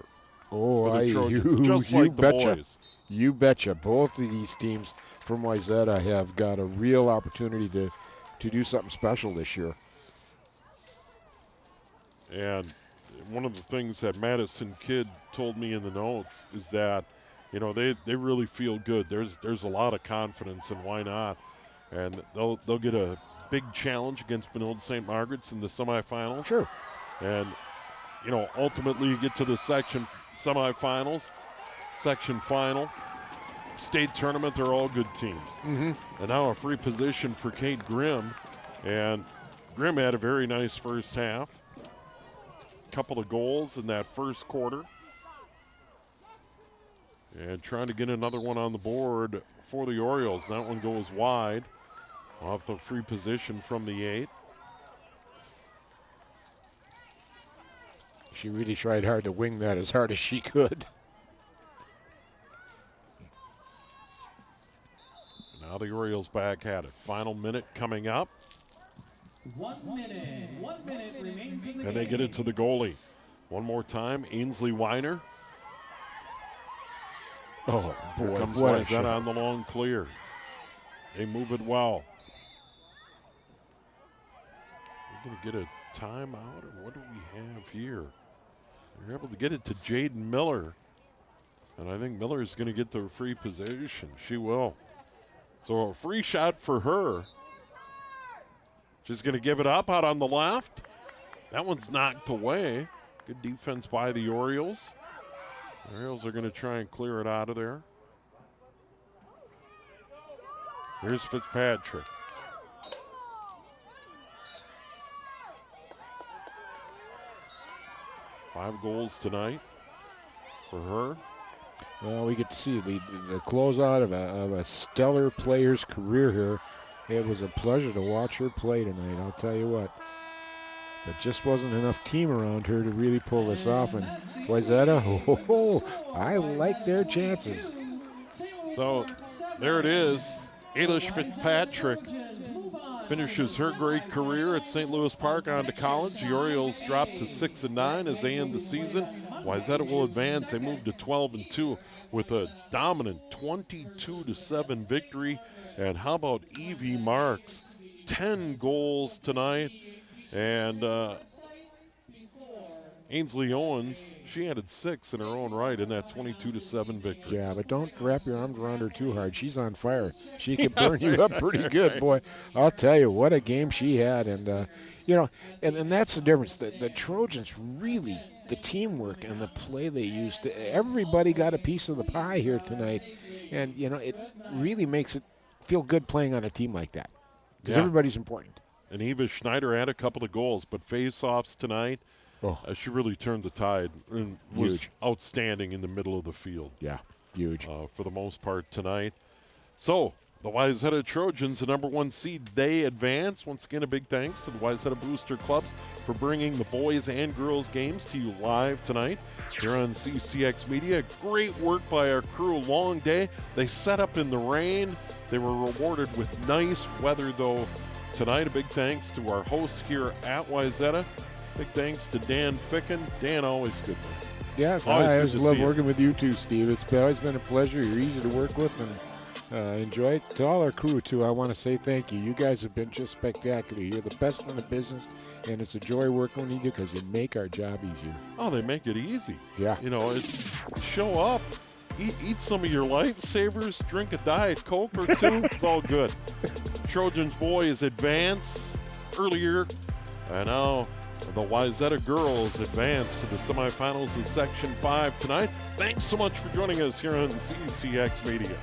Oh, you betcha. Boys. You betcha. Both of these teams from Wayzata have got a real opportunity to do something special this year. And one of the things that Madison Kidd told me in the notes is that, they really feel good. There's a lot of confidence, and why not? And they'll get a big challenge against Benilde St. Margaret's in the semifinals. Sure. And, ultimately you get to the section semifinals, section final, state tournament. They're all good teams. Mm-hmm. And now a free position for Kate Grimm. And Grimm had a very nice first half. Couple of goals in that first quarter. And trying to get another one on the board for the Orioles. That one goes wide off the free position from the 8. She really tried hard to wing that as hard as she could. Now the Orioles back at it. Final minute coming up. 1 minute. 1 minute remains in the game. And they get it to the goalie. One more time, Ainsley Weiner. Oh, boy. Here comes What a Wayzata shot. on the long clear. They move it well. We're going to get a timeout, or what do we have here? They're able to get it to Jaden Miller. And I think Miller's going to get the free position. She will. So a free shot for her. She's going to give it up out on the left. That one's knocked away. Good defense by the Orioles. The Orioles are going to try and clear it out of there. Here's Fitzpatrick. Five goals tonight for her. Well, we get to see the closeout of a stellar player's career here. It was a pleasure to watch her play tonight, I'll tell you what. There just wasn't enough team around her to really pull this off. And Wayzata, I like their chances. So there it is. Ailish Fitzpatrick finishes her great career at St. Louis Park on to college. The Orioles drop to 6-9 as they end the season. Wayzata will advance. They move to 12-2 with a dominant 22-7 victory. And how about Evie Marks? 10 goals tonight. And Ainsley Owens, she added 6 in her own right in that 22-7 victory. Yeah, but don't wrap your arms around her too hard. She's on fire. She can burn you up pretty good, boy. I'll tell you, what a game she had. And, and that's the difference. The Trojans really, the teamwork and the play they used, everybody got a piece of the pie here tonight. And, it really makes it feel good playing on a team like that because everybody's important. And Eva Schneider had a couple of goals, but face-offs tonight, she really turned the tide and was outstanding in the middle of the field. Yeah, huge. For the most part tonight. So, the Wayzata Trojans, the number 1 seed, they advance. Once again, a big thanks to the Wayzata Booster Clubs for bringing the boys and girls games to you live tonight here on CCX Media. Great work by our crew. Long day. They set up in the rain. They were rewarded with nice weather, though. Tonight, a big thanks to our hosts here at Wayzata. Big thanks to Dan Ficken. Dan, always good, man. Yeah, I always love working with you too, Steve. It's always been a pleasure. You're easy to work with and enjoy it. To all our crew, too, I want to say thank you. You guys have been just spectacular. You're the best in the business, and it's a joy working with you because you make our job easier. Oh, they make it easy. Yeah. Show up. Eat some of your lifesavers, drink a Diet Coke or two. It's all good. Trojans boys advance earlier, and now the Wayzata girls advance to the semifinals of Section 5 tonight. Thanks so much for joining us here on CCX Media.